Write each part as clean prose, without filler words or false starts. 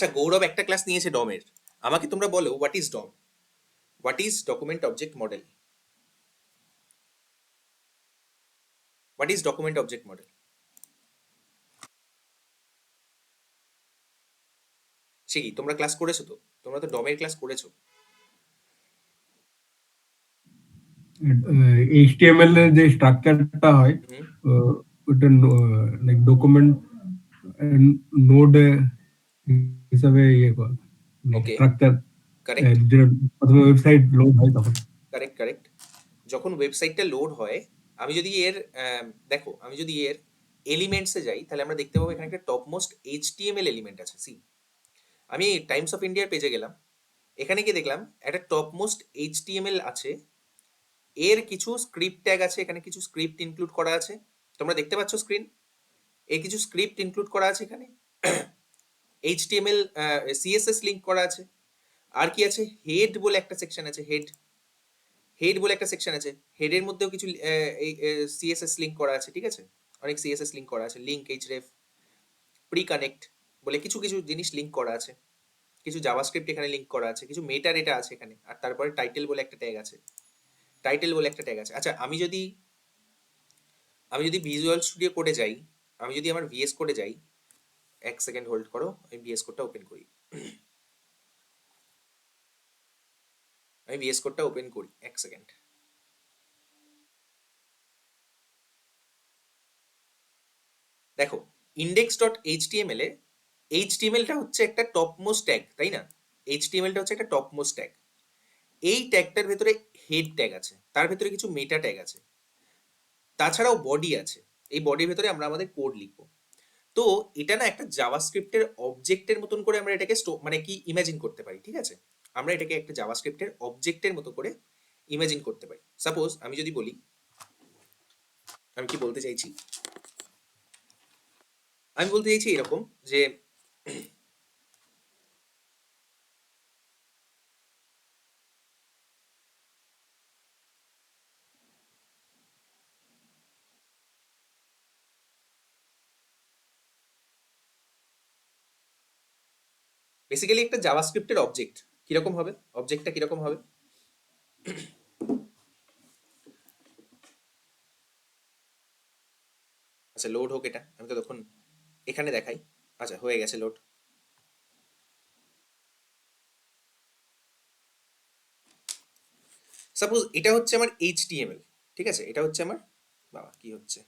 আচ্ছা, গৌরব একটা ক্লাস নিয়েছে ডমের। আমাকে তোমরা বলো, what is DOM? What is document object model? What is document object model? সে কি, তোমরা ক্লাস করেছো তো? তোমরা তো ডমের ক্লাস করেছো। HTML এর যে স্ট্রাকচারটা হয় হুম। ওটা লাইক ডকুমেন্ট নোড হিসাবে ইয়ে করে ওকে। স্ট্রাকচার কারেক্ট যেটা প্রথমে ওয়েবসাইট লোড হয় তখন। কারেক্ট কারেক্ট যখন ওয়েবসাইটটা লোড হয়, আমি যদি এর দেখো, আমি যদি এর এলিমেন্টসে যাই, তাহলে আমরা দেখতে পাবো এখানে একটা টপ মোস্ট এইচটিএমএল এলিমেন্ট আছে। সি, আমি টাইমস অফ ইন্ডিয়ার পেজে গেলাম, এখানে গিয়ে দেখলাম একটা টপ মোস্ট এইচটিএমএল আছে। এর কিছু স্ক্রিপ্ট ট্যাগ আছে, এখানে কিছু স্ক্রিপ্ট ইনক্লুড করা আছে। তোমরা দেখতে পাচ্ছ স্ক্রিন? এর কিছু স্ক্রিপ্ট ইনক্লুড করা আছে এখানে। এইচটিএমএল সিএসএস লিঙ্ক করা আছে। আর কি আছে? হেড বলে একটা সেকশন আছে। হেড হেড বলে একটা সেকশন আছে। হেডের মধ্যেও কিছু সিএসএস লিঙ্ক করা আছে। ঠিক আছে, অনেক সিএসএস লিঙ্ক করা আছে। লিঙ্ক, এইচরেফ, প্রি কানেক্ট বলে কিছু কিছু জিনিস লিঙ্ক করা আছে। কিছু জাভাস্ক্রিপ্ট এখানে লিঙ্ক করা আছে। কিছু মেটা ডেটা আছে এখানে। আর তারপরে টাইটেল বলে একটা ট্যাগ আছে। টাইটেল বলে একটা ট্যাগ আছে। আচ্ছা, আমি যদি ভিজুয়াল স্টুডিও কোডে যাই, আমি যদি আমার ভিএস কোডে যাই, এক সেকেন্ড হোল্ড করো, আমি ভিএস কোডটা ওপেন করি। আমি ভিএস কোডটা ওপেন করি, এক সেকেন্ড। দেখো, ইন্ডেক্স ডট এইচটিএমএল এ এইচটিএমএলটা হচ্ছে একটা টপ মোস্ট ট্যাগ, তাই না? এইচটিএমএলটা হচ্ছে একটা টপ মোস্ট ট্যাগ। এই ট্যাগটার ভেতরে হেড ট্যাগ আছে, তার ভেতরে কিছু মেটা ট্যাগ আছে, তাছাড়াও বডি আছে। এই বডির ভেতরে আমরা আমাদের কোড লিখবো। তো এটা না একটা জাভাস্ক্রিপ্টের অবজেক্টের মতন করে আমরা এটাকে মানে কি ইমাজিন করতে পারি। ঠিক আছে, আমরা এটাকে একটা জাভাস্ক্রিপ্টের অবজেক্টের মতো করে ইমাজিন করতে পারি। সাপোজ আমি যদি বলি, আমি কি বলতে চাইছি, আমি বলতে চাইছি এরকম যে বেসিক্যালি একটা জাভাস্ক্রিপ্টের অবজেক্ট কিরকম হবে, অবজেক্টটা কিরকম হবে। আচ্ছা, লোড হোক এটা, আমি তো তখন এখানে দেখাই। আচ্ছা, হয়ে গেছে লোড। সাপোজ এটা হচ্ছে আমার এইচটিএমএল। ঠিক আছে, এটা হচ্ছে আমার, বাবা কি হচ্ছে,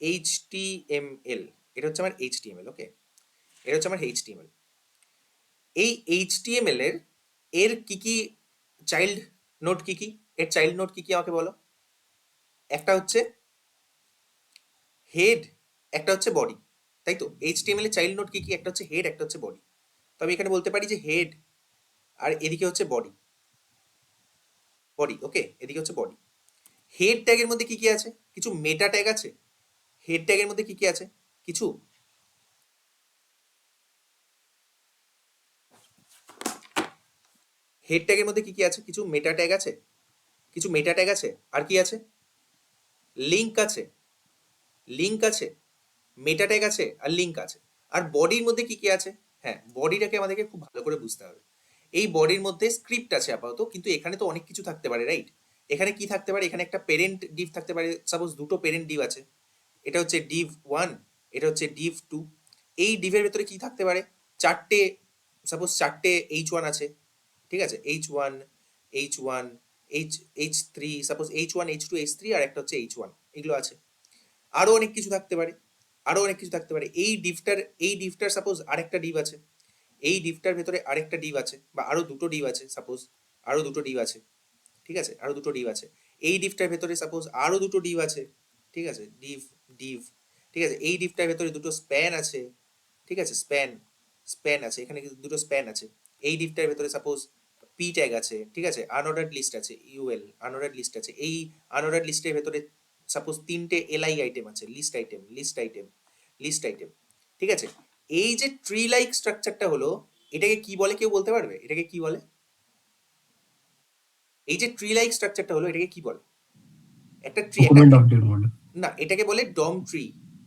এইচটিএমএল। এটা হচ্ছে আমার এইচটিএমএল। ওকে, এটা হচ্ছে আমার এইচটিএমএল। এই এইচটিএমএল এর কি কি চাইল্ড নোড, কি কি এর চাইল্ড নোড কি কি আমাকে বলো। একটা হচ্ছে হেড, একটা হচ্ছে বডি, তাই তো? এইচটিএমএল এর চাইল্ড নোড কি কি? একটা হচ্ছে হেড, একটা হচ্ছে বডি। তো আমি এখানে বলতে পারি যে হেড, আর এদিকে হচ্ছে বডি। বডি, ওকে, এদিকে হচ্ছে বডি। হেড ট্যাগের মধ্যে কি কি আছে? কিছু মেটা ট্যাগ আছে। হেড ট্যাগের মধ্যে কি কি আছে? কিছু হেড ট্যাগের মধ্যে কি কি আছে? কিছু মেটা ট্যাগ আছে। কিছু মেটা ট্যাগ আছে। আর কি আছে? লিঙ্ক আছে। লিঙ্ক আছে, মেটা ট্যাগ আছে, আর লিঙ্ক আছে। আর বডির মধ্যে কি কি আছে? হ্যাঁ, বডিটাকে আমাদেরকে খুব ভালো করে বুঝতে হবে। এই বডির মধ্যে স্ক্রিপ্ট আছে আপাতত, কিন্তু এখানে তো অনেক কিছু থাকতে পারে, রাইট? এখানে কি থাকতে পারে? এখানে একটা পেরেন্ট ডিভ থাকতে পারে। সাপোজ দুটো পেরেন্ট ডিভ আছে, এটা হচ্ছে ডিভ ওয়ান, এটা হচ্ছে ডিভ টু। এই ডিভের ভেতরে কি থাকতে পারে? চারটে, সাপোজ চারটে এইচ ওয়ান আছে। ঠিক আছে, H one, H one, H H three, suppose H one, H two, H three, আর একটা হচ্ছে এইচ ওয়ান। এগুলো আছে। আরো অনেক কিছু থাকতে পারে। আরো অনেক কিছু থাকতে পারে। এই ডিভটার সাপোজ আরেকটা ডিভ আছে। এই ডিভটার ভেতরে আরেকটা ডিভ আছে, বা আরো দুটো ডিভ আছে। সাপোজ আরো দুটো ডিভ আছে। ঠিক আছে, আরো দুটো ডিভ আছে। এই ডিভটার ভেতরে সাপোজ আরো দুটো ডিভ আছে। ঠিক আছে, ডিভ, ডিভ। ঠিক আছে, এই ডিভটার ভেতরে দুটো স্প্যান আছে। ঠিক আছে, স্প্যান, স্প্যান আছে এখানে, কিন্তু দুটো স্প্যান আছে। এই ডিভটার ভেতরে সাপোজ পি ট্যাগ আছে। ঠিক আছে, আনঅর্ডার্ড লিস্ট আছে, ইউএল আনঅর্ডার্ড লিস্ট আছে। এই আনঅর্ডার্ড লিস্টের ভেতরে সাপোজ তিনটে এলআই আইটেম আছে, list item, list item, list item. ঠিক আছে, এই যে ট্রি লাইক স্ট্রাকচারটা হলো, এটাকে কি বলে কেউ বলতে পারবে? এটাকে কি বলে? এই যে ট্রি লাইক স্ট্রাকচারটা হলো, এটাকে কি বলে? একটা ট্রি, একটা ডকুমেন্ট অবজেক্ট মডেল। না, এটাকে বলে ডম ট্রি।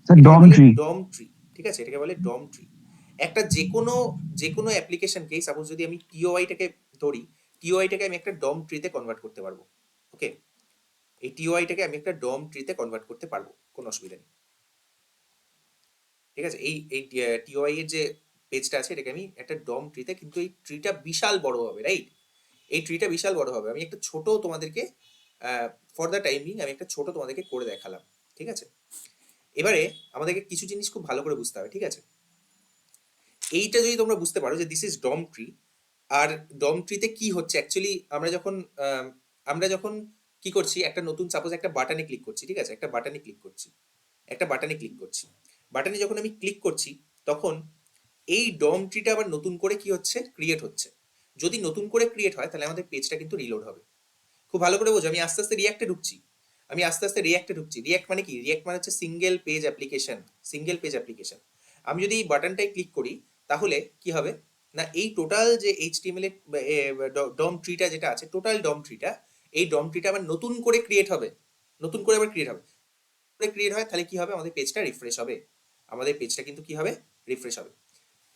স্যার এটাকে ডম বলে ট্রি। ডম ট্রি। ঠিক আছে, এটাকে বলে ডম ট্রি। একটা যে কোনো অ্যাপ্লিকেশনকে সাপোজ যদি আমি টিওআইটাকে ধরি, টিওআইটাকে আমি একটা ডম ট্রিতে কনভার্ট করতে পারবো। ওকে, এই টিওআইটাকে আমি একটা ডম ট্রিতে কনভার্ট করতে পারবো, কোনো অসুবিধা নেই। ঠিক আছে, এই এই টিওআই এর যে পেজটা আছে এটাকে আমি একটা ডম ট্রিতে, কিন্তু এই ট্রিটা বিশাল বড় হবে, রাইট? এই ট্রিটা বিশাল বড় হবে। আমি একটা ছোট তোমাদেরকে ফর দ্য টাইমিং আমি একটা ছোট তোমাদেরকে করে দেখালাম। ঠিক আছে, এবারে আমাদেরকে কিছু জিনিস খুব ভালো করে বুঝতে হবে। ঠিক আছে, এইটা যদি তোমরা বুঝতে পারো যে দিস ইজ ডম ট্রি, আর ডম ট্রিতে কি হচ্ছে অ্যাকচুয়ালি, আমরা যখন কি করছি, একটা নতুন সাপোজ একটা বাটনে ক্লিক করছি। ঠিক আছে, একটা বাটনে ক্লিক করছি, বাটনে যখন আমি ক্লিক করছি তখন এই ডম ট্রিটা আবার নতুন করে কি হচ্ছে, ক্রিয়েট হচ্ছে। যদি নতুন করে ক্রিয়েট হয় তাহলে আমাদের পেজটা কিন্তু রিলোড হবে। খুব ভালো করে বোঝো, আমি আস্তে আস্তে রিয়াক্টে ঢুকছি, রিয়াক্ট মানে কি? রিয়াক্ট মানে হচ্ছে সিঙ্গেল পেজ অ্যাপ্লিকেশন। আমি যদি এই বাটনটায় ক্লিক করি তাহলে কি হবে না, এই টোটাল যে এইচটিএমএল এর ডম ট্রিটা যেটা আছে, টোটাল ডম ট্রিটা, এই ডম ট্রিটা আবার নতুন করে ক্রিয়েট হবে, নতুন করে আবার ক্রিয়েট হবে। ক্রিয়েট হয় তাহলে কি হবে, আমাদের পেজটা রিফ্রেশ হবে, আমাদের পেজটা কিন্তু কি হবে, রিফ্রেশ হবে।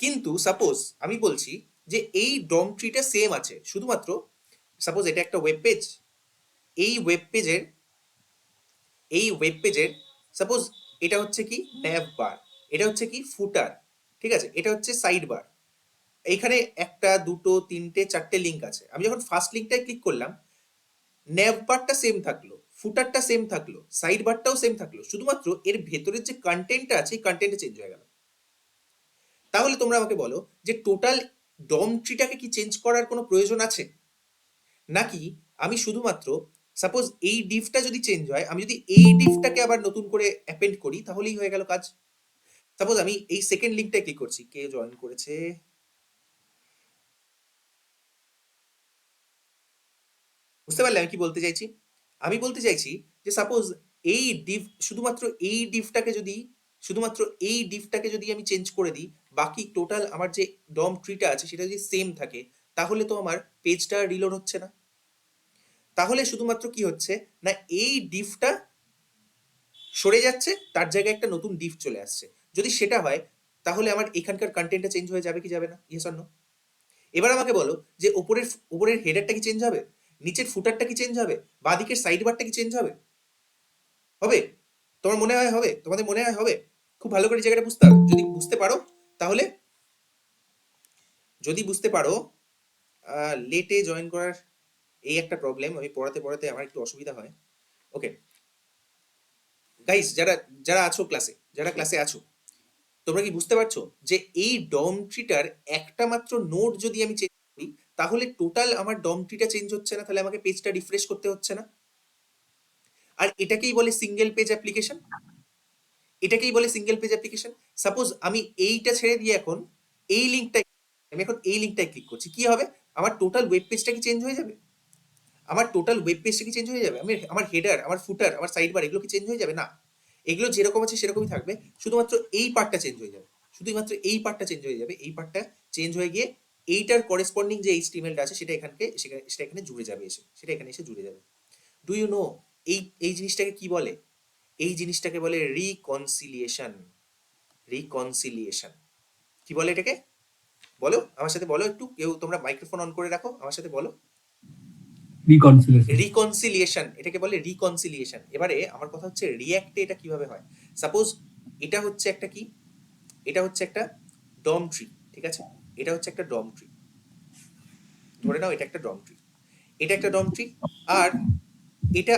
কিন্তু সাপোজ আমি বলছি যে এই ডম ট্রিটা সেম আছে, শুধুমাত্র সাপোজ এটা একটা ওয়েব পেজ, এই ওয়েব পেজের সাপোজ এটা হচ্ছে কি ট্যাব বার, এটা হচ্ছে কি ফুটার, ঠিক আছে, এটা হচ্ছে সাইড বার। এইখানে একটা দুটো তিনটে চারটে লিঙ্ক আছে। আমি যখন ফার্স্ট লিঙ্কটায় ক্লিক করলাম, ন্যাব বারটা সেম থাকলো, ফুটারটা সেম থাকলো, সাইড বারটাও সেম থাকলো, শুধুমাত্র এর ভেতরের যে কন্টেন্টটা আছে এই কন্টেন্টটা চেঞ্জ হয়ে গেল। তাহলে তোমরা আমাকে বলো যে টোটাল ডম ট্রিটাকে কি চেঞ্জ করার কোনো প্রয়োজন আছে, নাকি আমি শুধুমাত্র সাপোজ এই ডিফটা যদি চেঞ্জ হয়, আমি যদি এই ডিফটাকে আবার নতুন করে অ্যাপেন্ড করি তাহলেই হয়ে গেল কাজ। সাপোজ আমি এই সেকেন্ড লিঙ্কটায় ক্লিক করছি, কে জয়েন করেছে, বুঝতে পারলে আমি কি বলতে চাইছি? আমি বলতে চাইছি যে সাপোজ এই ডিফ, শুধুমাত্র এই ডিফটাকে যদি আমি চেঞ্জ করে দিই, বাকি টোটাল আমার যে ডম ট্রিটা আছে সেটা যদি সেম থাকে, তাহলে তো আমার পেজটা রিলোড হচ্ছে না। তাহলে শুধুমাত্র কি হচ্ছে না, এই ডিফটা সরে যাচ্ছে, তার জায়গায় একটা নতুন ডিফ চলে আসছে। যদি সেটা হয় তাহলে আমার এখানকার কন্টেন্টটা চেঞ্জ হয়ে যাবে কি যাবে না? Yes or no? এবার আমাকে বলো যে উপরের হেডারটা কি চেঞ্জ হবে, নিচের ফুটারটা কি চেঞ্জ হবে, বাঁদিকের সাইড বারটা কি চেঞ্জ হবে? হবে? তোমার মনে হয় হবে? তোমাদের মনে হয় হবে? খুব ভালো করে জায়গাটা বুঝতে হবে। যদি বুঝতে পারো তাহলে, যদি বুঝতে পারো, লেটে জয়েন করার এই একটা প্রবলেম, আমি পড়াতে আমার একটু অসুবিধা হয়। ওকে গাইস, যারা যারা আছো ক্লাসে, যারা ক্লাসে আছো, তোমরা কি বুঝতে পারছো যে এই ডম ট্রিটার একটা মাত্র নোড যদি আমি চেঞ্জ করি তাহলে টোটাল আমার ডম ট্রিটা চেঞ্জ হচ্ছে না, তাহলে আমাকে পেজটা রিফ্রেশ করতে হচ্ছে না। আর এটাকেই বলে সিঙ্গেল পেজ অ্যাপ্লিকেশন, সাপোজ আমি এইটা ছেড়ে দিয়ে এখন এই লিঙ্কটাই, আমি এখন এই লিঙ্কটায় ক্লিক করছি, কি হবে, আমার টোটাল ওয়েব পেজটা কি চেঞ্জ হয়ে যাবে? আমি আমার হেডার, আমার ফুটার, আমার সাইড বার, এগুলো কি চেঞ্জ হয়ে যাবে? না, এগুলো যেরকম আছে সেরকমই থাকবে, শুধুমাত্র এই পার্টটা চেঞ্জ হয়ে যাবে, এই পার্টটা চেঞ্জ হয়ে গিয়ে এইটার করেসপন্ডিং যে এইচটিএমএলটা আছে সেটা এখানে জুড়ে যাবে, সেটা এখানে এসে জুড়ে যাবে। ডু ইউ নো এই জিনিসটাকে কি বলে? এই জিনিসটাকে বলে রিকনসিলিয়েশন। কি বলে এটাকে? বলো আমার সাথে, বলো একটু, কেউ তোমরা মাইক্রোফোন অন করে রাখো, আমার সাথে বলো। রিকনসিলেশন। এটাকে বলে রিকনসিলিয়েশন। এবারে আমার কথা হচ্ছে রিঅ্যাক্টে এটা কিভাবে হয়। সাপোজ এটা হচ্ছে একটা কি, এটা হচ্ছে একটা ডম ট্রি, ঠিক আছে, এটা হচ্ছে একটা ডম ট্রি, ধরে নাও এটা একটা ডম ট্রি, এটা একটা ডম ট্রি, আর এটা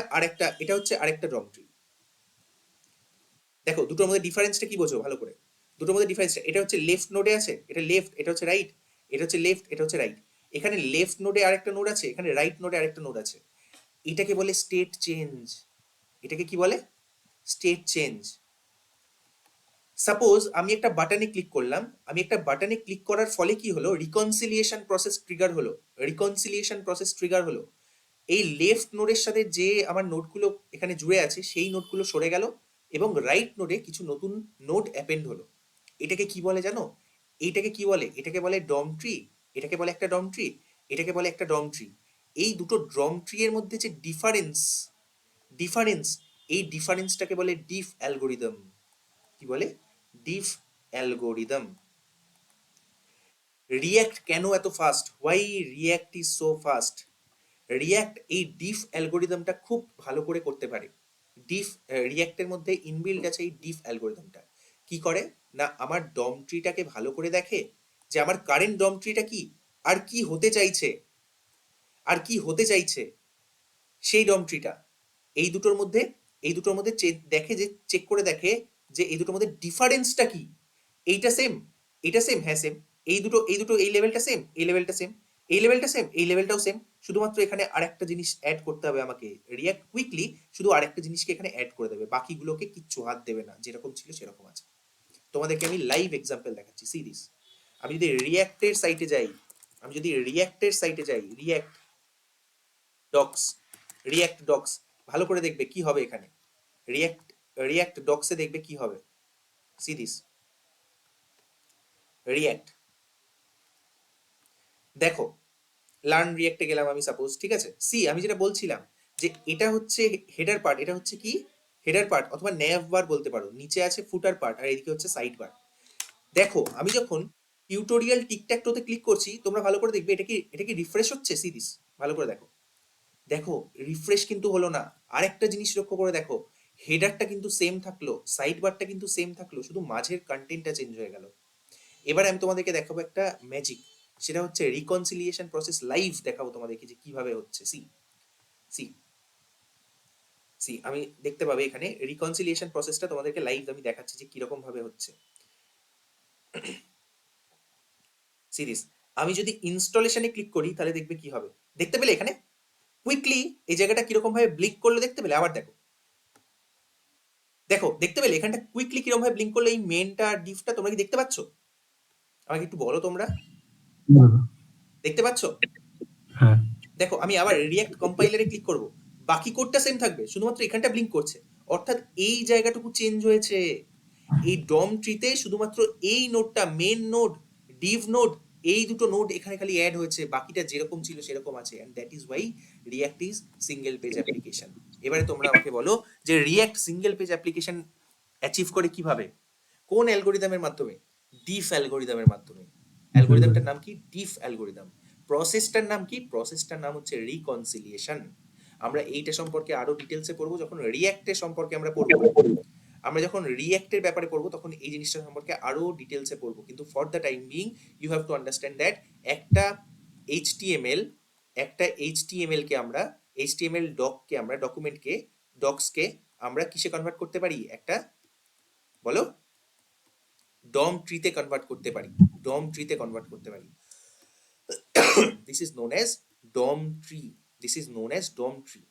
হচ্ছে আরেকটা ডম ট্রি। দেখো দুটোর মধ্যে ডিফারেন্সটা কি বোঝো ভালো করে, দুটোর মধ্যে ডিফারেন্সটা, এটা হচ্ছে লেফট নোডে আছে, এটা লেফট, এটা হচ্ছে রাইট, এটা হচ্ছে লেফট, এটা হচ্ছে রাইট। এখানে লেফট নোডে আরেকটা নোড আছে, এখানে রাইট নোডে আরেকটা নোড আছে। এটাকে বলে স্টেট চেঞ্জ। এটাকে কি বলে? State change. সাপোজ আমি একটা বাটনে ক্লিক করলাম, আমি একটা বাটনে ক্লিক করার ফলে কি হলো, রিকনসিলিয়েশন প্রসেস ট্রিগার হলো। এই লেফট নোডের সাথে যে আমার নোডগুলো এখানে জুড়ে আছে সেই নোডগুলো সরে গেল এবং রাইট নোডে কিছু নতুন নোড অ্যাপেন্ড হলো। এটাকে কি বলে জানো? এইটাকে কি বলে? এটাকে বলে ডম ট্রি, এটাকে বলে একটা ডম ট্রি, এটাকে বলে একটা ডম ট্রি। এই দুটো ডম ট্রি এর মধ্যে যে ডিফারেন্স, এই ডিফারেন্সটাকে বলে ডিফ অ্যালগোরিদম। কি বলে? ডিফ অ্যালগোরিদম। রিয়্যাক্ট কেন এত fast? Why react is so fast? React এই ডিফ অ্যালগোরিদমটা খুব ভালো করে করতে পারে। ডিফ রিয়্যাক্টের মধ্যে ইনবিল্ড আছে এই ডিফ অ্যালগোরিদমটা। কি করে না, আমার ডম ট্রিটাকে ভালো করে দেখে যে আমার কারেন্ট ডম ট্রিটা কি, আর কি হতে চাইছে, আর কি হতে চাইছে সেই ডম ট্রিটা। এই দুটোর মধ্যে দেখে, যে চেক করে দেখে যে এই দুটোর মধ্যে ডিফারেন্সটা কি। এইটা সেম, এটা সেম, হ্যাঁ সেম। এই দুটো এই লেভেলটা সেম, এই লেভেলটা সেম, এই লেভেলটা সেম, এই লেভেলটাও সেম। শুধুমাত্র এখানে আরেকটা জিনিস অ্যাড করতে হবে আমাকে। রিয়্যাক্ট কুইকলি শুধু আরেকটা জিনিসকে এখানে অ্যাড করে দেবে, বাকিগুলোকে কিচ্ছু হাত দেবে না, যেরকম ছিল সেরকম আছে। তোমাদেরকে আমি লাইভ এক্সাম্পল দেখাচ্ছি, সি দিস। আমি যদি রিয়্যাক্টের সাইটে যাই, রিয়্যাক্ট ডক্স, রিয়্যাক্ট ডক্স, ভালো করে দেখবে কি হবে এখানে। রিয়্যাক্ট রিয়্যাক্ট ডক্সে দেখবে কি হবে, সি দিস। রিয়্যাক্ট, দেখো লার্ন রিয়্যাক্টে গেলাম আমি সাপোজ, ঠিক আছে। সি আমি যেটা বলছিলাম যে এটা হচ্ছে হেডার পার্ট, এটা হচ্ছে কি হেডার পার্ট অথবা ন্যাভ বার বলতে পারো, নিচে আছে ফুটার পার্ট আর এদিকে হচ্ছে সাইড বার। দেখো আমি যখন টিউটোরিয়াল টিকট্যাকটোতে ক্লিক করছি, তোমরা ভালো করে দেখবে এটা কি রিফ্রেশ হচ্ছে, সি দিস, ভালো করে দেখো। দেখো রিফ্রেশ কিন্তু হলো না। আরেকটা জিনিস লক্ষ্য করে দেখো, হেডারটা কিন্তু সেম থাকলো, সাইড বারটা কিন্তু সেম থাকলো, শুধু মাঝের কন্টেন্টটা চেঞ্জ হয়ে গেল। এবার আমি তোমাদেরকে দেখাবো একটা ম্যাজিক, সেটা হচ্ছে রিকনসিলিয়েশন প্রসেস লাইভ দেখাবো তোমাদেরকে যে কিভাবে হচ্ছে। সি সি সি আমি দেখতে পাবে এখানে রিকনসিলিয়েশন প্রসেসটা তোমাদেরকে লাইভ আমি দেখাচ্ছি যে কিরকম ভাবে হচ্ছে। সিরিজ আমি যদি ইনস্টলেশনে ক্লিক করি তাহলে দেখবে কি হবে, দেখতে পেলে এখানে কুইকলি এই জায়গাটা কিরকম ভাবে ব্লিঙ্ক করলো, দেখতে পেলে? আবার দেখো, দেখো দেখতে পেলে এখানটা কুইকলি কিরকম ভাবে ব্লিঙ্ক করলো, এই মেনটা আর ডিফটা তোমরা কি দেখতে পাচ্ছ? আমাকে একটু বলো তোমরা, না, দেখতে পাচ্ছ? হ্যাঁ। দেখো আমি আবার রিয়াক্ট কম্পাইলারে ক্লিক করব, বাকি কোডটা সেম থাকবে, শুধুমাত্র এখানটা ব্লিঙ্ক করছে। অর্থাৎ এই জায়গাটুকু চেঞ্জ হয়েছে। এই ডম ট্রিতে শুধুমাত্র এই নোডটা, মেন নোড, ডিভ নোড, এই দুটো নোড এখানে খালি অ্যাড হয়েছে, বাকিটা যেরকম ছিল সেরকম আছে। And that is why React is single page application. এবারে তোমরা আমাকে বলো যে React single page application achieve করে কিভাবে, কোন অ্যালগোরিদমের মাধ্যমে? ডিফ অ্যালগোরিদমের মাধ্যমে। অ্যালগোরিদমটার নাম কি? ডিফ অ্যালগোরিদম। প্রসেসটার নাম কি? প্রসেসটার নাম হচ্ছে রিকনসিলিয়েশন। আমরা এইটা সম্পর্কে আরো ডিটেলসে পড়বো যখন রিয়্যাক্টের সম্পর্কে আমরা পড়বো। আমরা যখন রিয়্যাক্টের ব্যাপারে পড়বো তখন এই জিনিসটা সম্পর্কে আরো ডিটেলসে পড়বো, কিন্তু for the time being you have to understand that একটা এইচটিএমএল, কে আমরা এইচটিএমএল ডককে আমরা ডক্সকে আমরা কিসে কনভার্ট করতে পারি? একটা বলো, ডম ট্রিতে কনভার্ট করতে পারি, ডম ট্রিতে কনভার্ট করতে পারি। This is known as DOM tree, this is known as DOM tree.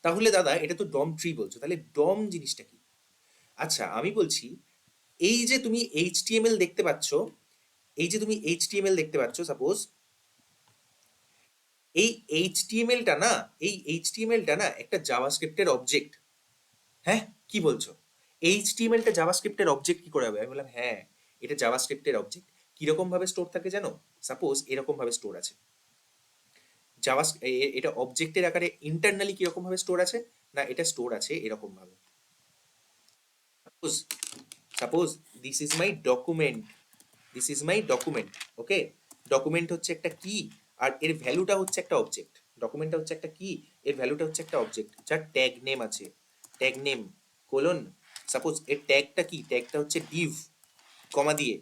তাহলে দাদা এটা তো ডম ট্রি বলছো, তাহলে ডম জিনিসটা কি? আচ্ছা আমি বলছি, এই যে তুমি এইচটিএমএল দেখতে পাচ্ছ, সাপোজ এই এইচটিএমএলটা না একটা জাভাস্ক্রিপ্টের অবজেক্ট। হ্যাঁ, কি বলছো? এইচটিএমএলটা জাভাস্ক্রিপ্টের অবজেক্ট কি করে হবে? আমি বললাম হ্যাঁ, এটা জাভাস্ক্রিপ্টের অবজেক্ট। কিরকম ভাবে স্টোর থাকে জানো? সাপোজ এরকম ভাবে স্টোর আছে জাভা, এটা অবজেক্টের আকারে ইন্টারনালি কিরকম ভাবে স্টোর আছে না, এটা স্টোর আছে এরকম ভাবে। Suppose suppose this is my document, okay. Document হচ্ছে একটা কি, আর এর ভ্যালুটা হচ্ছে একটা অবজেক্ট। ডকুমেন্টটা হচ্ছে একটা কি, এর ভ্যালুটা হচ্ছে একটা অবজেক্ট যার ট্যাগ নেম আছে, ট্যাগ নেম কোলন। সাপোজ এর ট্যাগটা কি? ট্যাগটা হচ্ছে ডিভ, কমা দিয়ে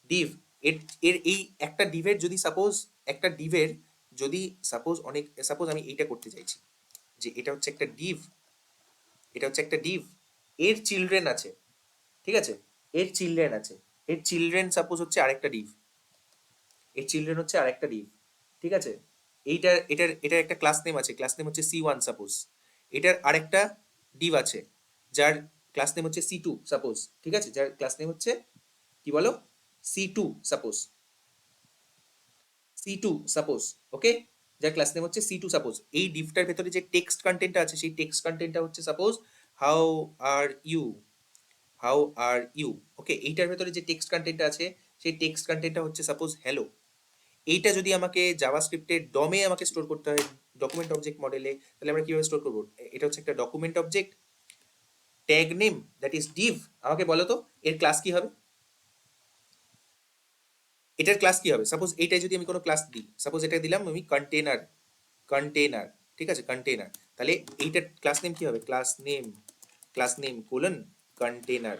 ডিভ। এর এর এই একটা ডিভের যদি সাপোজ, একটা ডিভের যদি সাপোজ আমি এইটা করতে চাইছি যে এটা হচ্ছে একটা ডিভ, এর চিলড্রেন আছে, ঠিক আছে, এর চিলড্রেন সাপোজ হচ্ছে আরেকটা ডিভ, ঠিক আছে। এটার একটা ক্লাস নেম আছে, ক্লাস নেম হচ্ছে C1 সাপোজ। এটার আরেকটা ডিভ আছে যার ক্লাস নেম হচ্ছে C2 সাপোজ, ঠিক আছে, যার ক্লাস নেম হচ্ছে কি বলো? C2 সাপোজ, ওকে, যার ক্লাস নেম হচ্ছে C2 সাপোজ। এই ডিভটার ভেতরে যে টেক্সট কন্টেন্টটা আছে সেই টেক্সট কন্টেন্টটা হচ্ছে সাপোজ হাউ আর ইউ, ওকে। এইটার ভেতরে যে টেক্সট কন্টেন্টটা আছে সেই টেক্সট কন্টেন্টটা হচ্ছে সাপোজ হ্যালো। এইটা যদি আমাকে জাভাস্ক্রিপ্টের ডমে আমাকে স্টোর করতে হয় ডকুমেন্ট অবজেক্ট মডেলে, তাহলে আমরা কিভাবে স্টোর করব? এটা হচ্ছে একটা document object, tag name that is Depp. আমাকে বলো তো এর ক্লাস কি হবে? এটার ক্লাস কি হবে? সাপোজ এইটাই যদি আমি কোনো ক্লাস দিই, সাপোজ এটা দিলাম আমি কন্টেনার, ঠিক আছে, কন্টেনার, তাহলে এইটার ক্লাস নেম কি হবে? ক্লাস নেম কোলন কন্টেনার,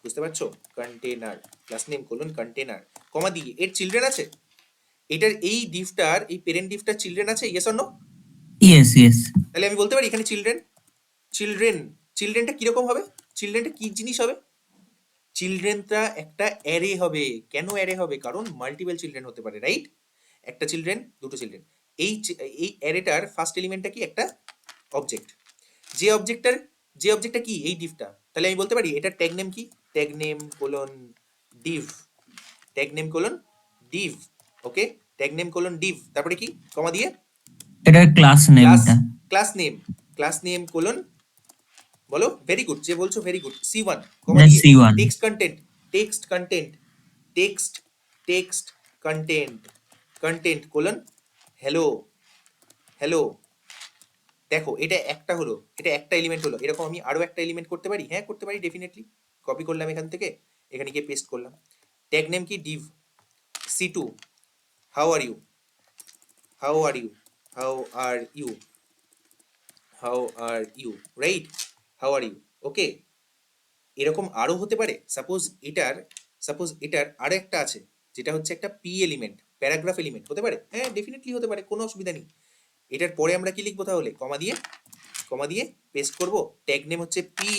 বুঝতে পারছো? Container, class name colon container, comma দিয়ে এর চিলড্রেন আছে, এটার এই ডিভটার, এই পেরেন্ট ডিভটার চিলড্রেন আছে, yes or no? Yes, yes. তাহলে আমি বলতে পারি এখানে চিলড্রেনটা কিরকম হবে? চিলড্রেনটা কি জিনিস হবে? চিলড্রেনটা একটা অ্যারে হবে। কেন অ্যারে হবে? কারণ মাল্টিপল চিলড্রেন হতে পারে, রাইট? একটা চিলড্রেন, দুটো চিলড্রেন। এই অ্যারেটার ফার্স্ট এলিমেন্টটা কি? একটা অবজেক্ট। যে অবজেক্টটা কি? এই ডিভটা। তাহলে আমি বলতে পারি এটার ট্যাগ নেম কি? Tag name colon div, tag name colon div, okay, tag name colon div, তারপরে কি? কমা দিয়ে এটার ক্লাস ক্লাস, নেমটা ক্লাস নেম কোলন, বলো, ভেরি গুড, যে বলছো ভেরি গুড, C1, কমা দিয়ে C1. Text content, text content colon hello. দেখো এটা একটা হলো, এটা একটা এলিমেন্ট হলো, এরকম আমি আরো একটা এলিমেন্ট করতে পারি, হ্যাঁ করতে পারি ডেফিনেটলি। কপি করলাম এখান থেকে, এখানে গিয়ে পেস্ট করলাম। ট্যাগ নেম কি? Div. C2, how are you, how are you, how are you, how are you, right, how are you, okay. এরকম আরো হতে পারে। সাপোজ এটার আরো একটা আছে, যেটা হচ্ছে একটা পি এলিমেন্ট, প্যারাগ্রাফ এলিমেন্ট, হতে পারে, হ্যাঁ ডেফিনেটলি হতে পারে, কোনো অসুবিধা নেই। এটার পরে আমরা কি লিখবো তাহলে? কমা দিয়ে পেস্ট করব। ট্যাগ নেম হচ্ছে পি,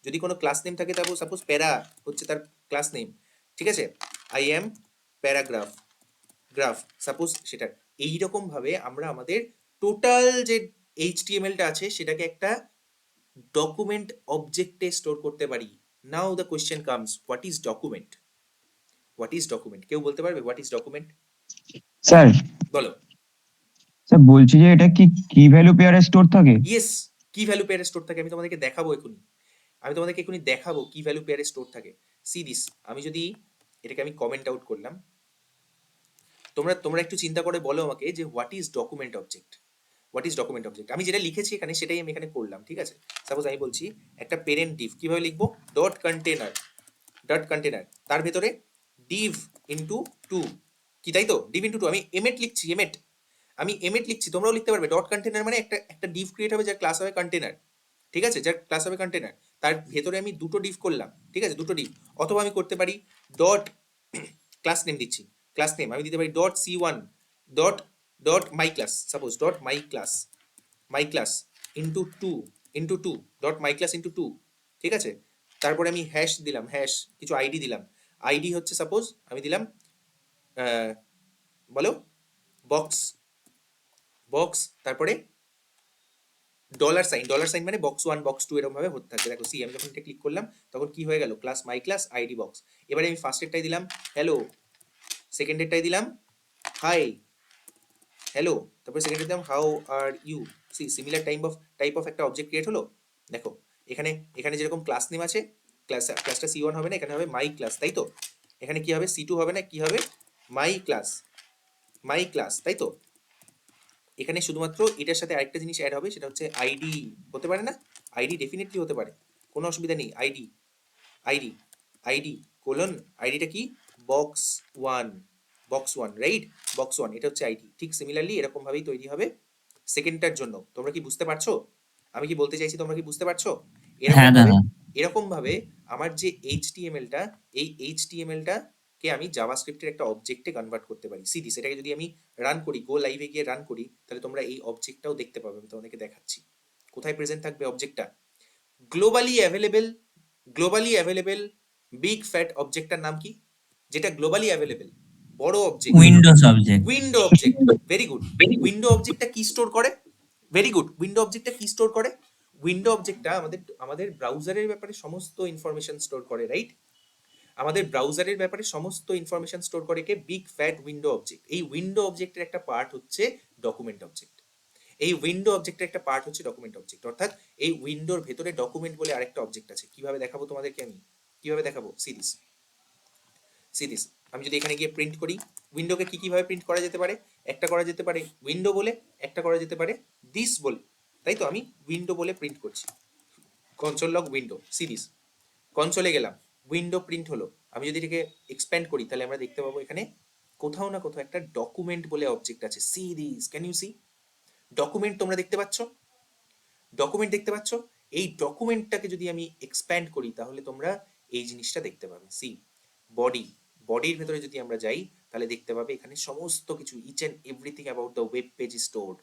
যদি কোনো ক্লাস নেম থাকে তারপর সাপোজ প্যারা হচ্ছে তার ক্লাস নেম, ঠিক আছে, আই এম গ্রাফ সাপোজ সেটা। এইরকম ভাবে আমরা আমাদের টোটাল যে এইচটিএমএলটা আছে সেটাকে একটা ডকুমেন্ট অবজেক্টে স্টোর করতে পারি। Now the question comes, what is document? কেউ বলতে পারবে হোয়াট ইজ ডকুমেন্ট? স্যার বলো। স্যার বলছি যে এটা কি কি ভ্যালু পেয়ারে স্টোর থাকে? ইয়েস, কি ভ্যালু পেয়ারে স্টোর থাকে, আমি তোমাদেরকে দেখাবো কি ভ্যালু পেয়ারে স্টোর থাকে। সি দিস, আমি যদি এটাকে আমি কমেন্ট আউট করলাম, তোমরা একটু চিন্তা করে বলো আমাকে যে হোয়াট ইজ ডকুমেন্ট অবজেক্ট? আমি যেটা লিখেছি এখানে সেটাই আমি এখানে করলাম, ঠিক আছে। সাপোজ আমি বলছি একটা পেরেন্ট ডিভ, কিভাবে লিখবো? ডট কন্টেনার, তার ভেতরে ডিভ ইনটু 2, কি তাই তো? ডিভ ইনটু 2, আমি এমেট লিখছি, তোমরাও লিখতে পারবে। ডট কন্টেনার মানে একটা ডিভ ক্রিয়েট হবে যার ক্লাস হবে কন্টেনার, ঠিক আছে, তার ভেতরে আমি দুটো ডিভ করলাম, ঠিক আছে, দুটো ডিভ। অথবা আমি করতে পারি ডট ক্লাস নেম দিচ্ছি, ক্লাস নেম আমি দিতে পারি dot C1 dot my class, suppose dot my class into two dot my class into 2, ঠিক আছে। তারপরে আমি হ্যাশ কিছু আইডি দিলাম, আইডি হচ্ছে সাপোজ আমি দিলাম বলো বক্স, তারপরে ডলার সাইন মানে box1 box2 এরকম ভাবে হতে থাকবে। দেখো সি, আমি যখন এটা ক্লিক করলাম তখন কি হয়ে গেল? Class my class ID box. এবারে আমি ফার্স্টেরটাই দিলাম হ্যালো, সেকেন্ডেরটাই দিলাম হাই হ্যালো, তারপরে সেকেন্ডে দিলাম how are you. See, similar type of একটা অবজেক্ট ক্রিয়েট হলো। দেখো এখানে যেরকম ক্লাস নেম আছে, ক্লাসটা C1 হবে না, এখানে হবে মাই ক্লাস, তাই তো? এখানে কি হবে? C2 হবে না, কি হবে? মাই ক্লাস, তাই তো? এখানে শুধুমাত্র এটার সাথে আরেকটা জিনিস অ্যাড হবে, সেটা হচ্ছে আইডি। হতে পারে না? আইডি ডেফিনেটলি হতে পারে, কোনো অসুবিধা নেই। আইডি কোলন, আইডিটা কি? বক্স ওয়ান, রাইট, বক্স1, এটা হচ্ছে আইডি। ঠিক সিমিলারলি এরকম ভাবেই তৈরি হবে সেকেন্ডটার জন্য। তোমরা কি বুঝতে পারছো আমি কি বলতে চাইছি? তোমরা কি বুঝতে পারছো? হ্যাঁ দাদা। এরকম ভাবে আমার যে এইচটিএমএলটা, এই এইচটিএমএলটা কে আমি জাভাস্ক্রিপ্টের একটা অবজেক্টে কনভার্ট করতে পারি। সিডি, সেটাকে যদি আমি রান করি, গো লাইভে গিয়ে রান করি, তাহলে তোমরা এই অবজেক্টটাও দেখতে পাবে। আমি তোমাদেরকে দেখাচ্ছি কোথায় প্রেজেন্ট থাকবে অবজেক্টটা। গ্লোবালি অ্যাভেলেবেল বিগ ফ্যাট অবজেক্টটার নাম কি? যেটা গ্লোবালি অ্যাভেলেবেল, বড় object, windows object. Window object. Very good. Window অবজেক্টটা কি স্টোর করে? Very good. উইন্ডো অবজেক্টটা কি স্টোর করে? উইন্ডো অবজেক্টটা আমাদের ব্রাউজারের ব্যাপারে সমস্ত ইনফরমেশন স্টোর করে, রাইট? আমাদের ব্রাউজারের ব্যাপারে সমস্ত ইনফরমেশন স্টোর করে কে? Big fat window object. এই উইন্ডো অবজেক্টের একটা পার্ট হচ্ছে ডকুমেন্ট অবজেক্ট। অর্থাৎ এই উইন্ডোর ভেতরে ডকুমেন্ট বলে আরেকটা অবজেক্ট আছে। কিভাবে দেখাবো তোমাদেরকে আমি? সিরিজ আমি যদি এখানে গিয়ে প্রিন্ট করি, উইন্ডোকে কিভাবে প্রিন্ট করা যেতে পারে? একটা করা যেতে পারে উইন্ডো বলে, একটা করা যেতে পারে দিস বলে, তাই তো? আমি উইন্ডো বলে প্রিন্ট করছি, কনসোল লগ উইন্ডো সিরিজ। কনসোলে গেলাম, উইন্ডো প্রিন্ট হলো। আমি যদি এটাকে এক্সপ্যান্ড করি তাহলে আমরা দেখতে পাবো এখানে কোথাও না কোথাও একটা ডকুমেন্ট বলে অবজেক্ট আছে। See this, can you see? Document তোমরা দেখতে পাচ্ছ? ডকুমেন্ট দেখতে পাচ্ছ? এই ডকুমেন্টটাকে যদি আমি এক্সপ্যান্ড করি তাহলে তোমরা এই জিনিসটা দেখতে পাবে। সি বডি, বডির ভেতরে যদি আমরা যাই তাহলে দেখতে পাবে এখানে সমস্ত কিছু, each and everything about the web page is stored.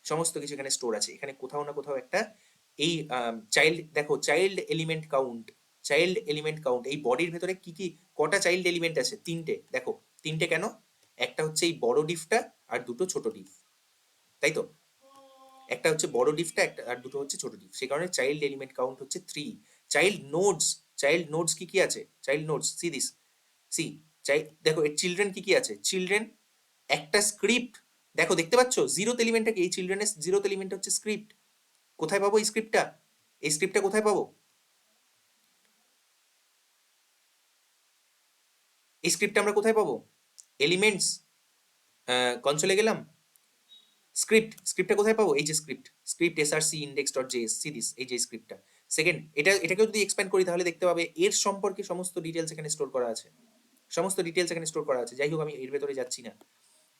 সমস্ত কিছু এখানে স্টোর আছে। এখানে কোথাও না কোথাও একটা এই চাইল্ড, দেখো child element count, child element count, এই বডির ভেতরে কি কি কটা চাইল্ড এলিমেন্ট আছে? তিনটে। দেখো তিনটে কেন? একটা হচ্ছে এই বড় ডিফটা আর দুটো ছোট ডিফ, তাই তো? একটা হচ্ছে বড় ডিফটা, একটা আর দুটো হচ্ছে ছোট ডিফ, সেই কারণে চাইল্ড এলিমেন্ট কাউন্ট হচ্ছে 3। চাইল্ড নোডস, চাইল্ড নোডস কি কি আছে? Child nodes, see this, see দেখো এর চিলড্রেন কি কি আছে? চিলড্রেন, একটা স্ক্রিপ্ট, দেখো দেখতে পাচ্ছ জিরোথ এলিমেন্টটা কি? এই চিলড্রেনের জিরোথ এলিমেন্ট হচ্ছে স্ক্রিপ্ট। কোথায় পাবো এই স্ক্রিপ্টটা? এই স্ক্রিপ্টটা কোথায় পাবো? এই স্ক্রিপ্টটা আমরা কোথায় পাবো? এলিমেন্টস, কনসোলে গেলাম, স্ক্রিপ্ট, স্ক্রিপ্টটা কোথায় পাবো? এই যে script, script src index.js, C this, এই যে স্ক্রিপ্টটা। সেকেন্ড, এটাকেও যদি এক্সপ্যান্ড করি তাহলে দেখতে পাবে এর সম্পর্কে সমস্ত ডিটেলস এখানে স্টোর করা আছে, সমস্ত ডিটেলস এখানে স্টোর করা আছে। যাই হোক আমি এর ভেতরে যাচ্ছি না।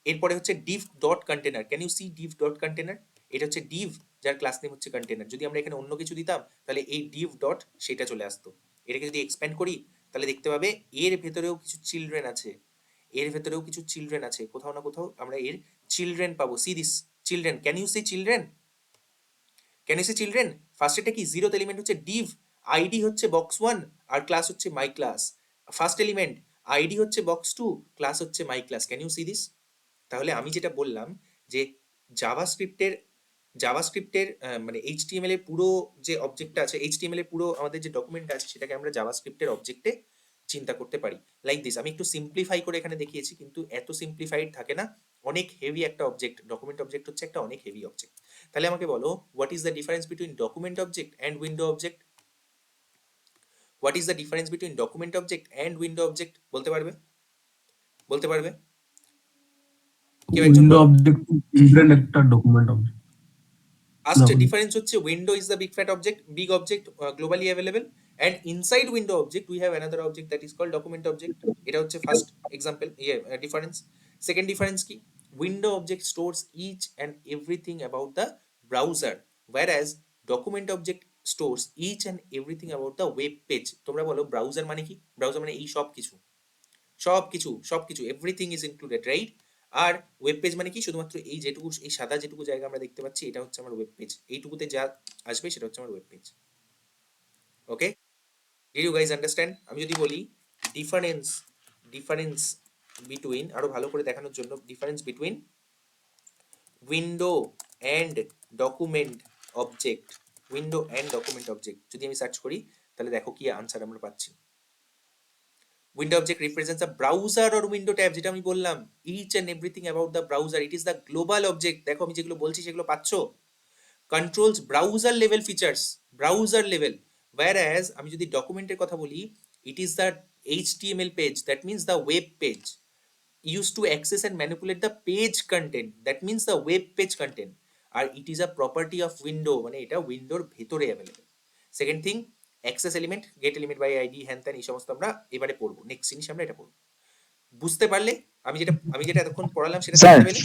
এরপরে হচ্ছে div dot container, can you see div dot container? এটা হচ্ছে div যার ক্লাস নেম হচ্ছে কন্টেনার। যদি আমরা এখানে অন্য কিছু দিতাম তাহলে এই div ডট সেটা চলে আসতো। এটাকে যদি এক্সপ্যান্ড করি তাহলে দেখতে পাবে এর ভেতরেও কিছু চিলড্রেন আছে, এর ভেতরেও কিছু চিলড্রেন আছে, কোথাও না কোথাও আমরা এর চিলড্রেন পাবো। See this children, can you see children? Can you see children? First এটা কি? জিরোথ এলিমেন্ট হচ্ছে div, আইডি হচ্ছে box1 আর ক্লাস হচ্ছে my class. First element ID হচ্ছে box2, ক্লাস হচ্ছে my class. Can you see this? তাহলে আমি যেটা বললাম যে জাভাস্ক্রিপ্টের মানে এইচটিএমএল এর পুরো যে অবজেক্টটা আছে, এইচটিএমএল এর পুরো আমাদের যে ডকুমেন্ট আছে সেটাকে আমরা জাভাস্ক্রিপ্টের অবজেক্টে চিন্তা করতে পারি লাইক দিস। আমি একটু সিম্পলিফাই করে এখানে দেখিয়েছি, কিন্তু এত সিম্পলিফাইড থাকে না, অনেক হেভি একটা অবজেক্ট, ডকুমেন্ট অবজেক্ট হচ্ছে একটা অনেক হেভি অবজেক্ট। তাহলে আমাকে বলো what is the difference between document object and window object? What is the difference between document object and window object? বলতে পারবে? বলতে পারবে কেউ একজন উইন্ডো বলো। অবজেক্ট চিলড্রেন একটা ডকুমেন্ট অবজেক্ট। First difference হচ্ছে window is the big fat object, big object, globally available, and inside window object we have another object that is called document object. এটা হচ্ছে first example difference. Second difference কি? Window object stores each and everything about the browser, whereas document object stores each and everything about the web page. তোমরা বলো browser মানে কি? Browser মানে এই সব কিছু, সবকিছু এভরিথিং ইজ ইনক্লুডেড, রাইট? আর ওয়েব পেজ মানে কি? শুধুমাত্র এই যেটুকু, এই সাদা যেটুকু জায়গা আমরা দেখতে পাচ্ছি এটা হচ্ছে আমার ওয়েব পেজ, এইটুকুতে যা আসবে সেটা হচ্ছে আমার web page. Okay, did you guys understand? আমি যদি বলি ডিফারেন্স বিটুইন, আরো ভালো করে দেখানোর জন্য, difference between window and document object, window and document object যদি আমি সার্চ করি তাহলে দেখো কি আনসার আমরা পাচ্ছি। Window object represents a browser or window tab, যেটা আমি বললাম, each and everything about the browser, it is the global object। দেখো আমি যেগুলো বলছি সেগুলো পাচ্ছো? controls browser level features, browser level, whereas আমি যদি ডকুমেন্টের কথা বলি, it is the HTML page, that means the web page, used to access and manipulate the page content, that means the web page content, R it is a property of window, মানে এটা উইন্ডোর ভেতরে available. Second thing, access element, get element by ID, হ্যান ত্যান, এই সমস্ত আমরা এবারে পড়বো। নেক্সট জিনিস আমরা এটা পড়বো। বুঝতে পারলে? আমি যেটা এতক্ষণ পড়ালাম সেটা স্যার, বুঝতে পেলে?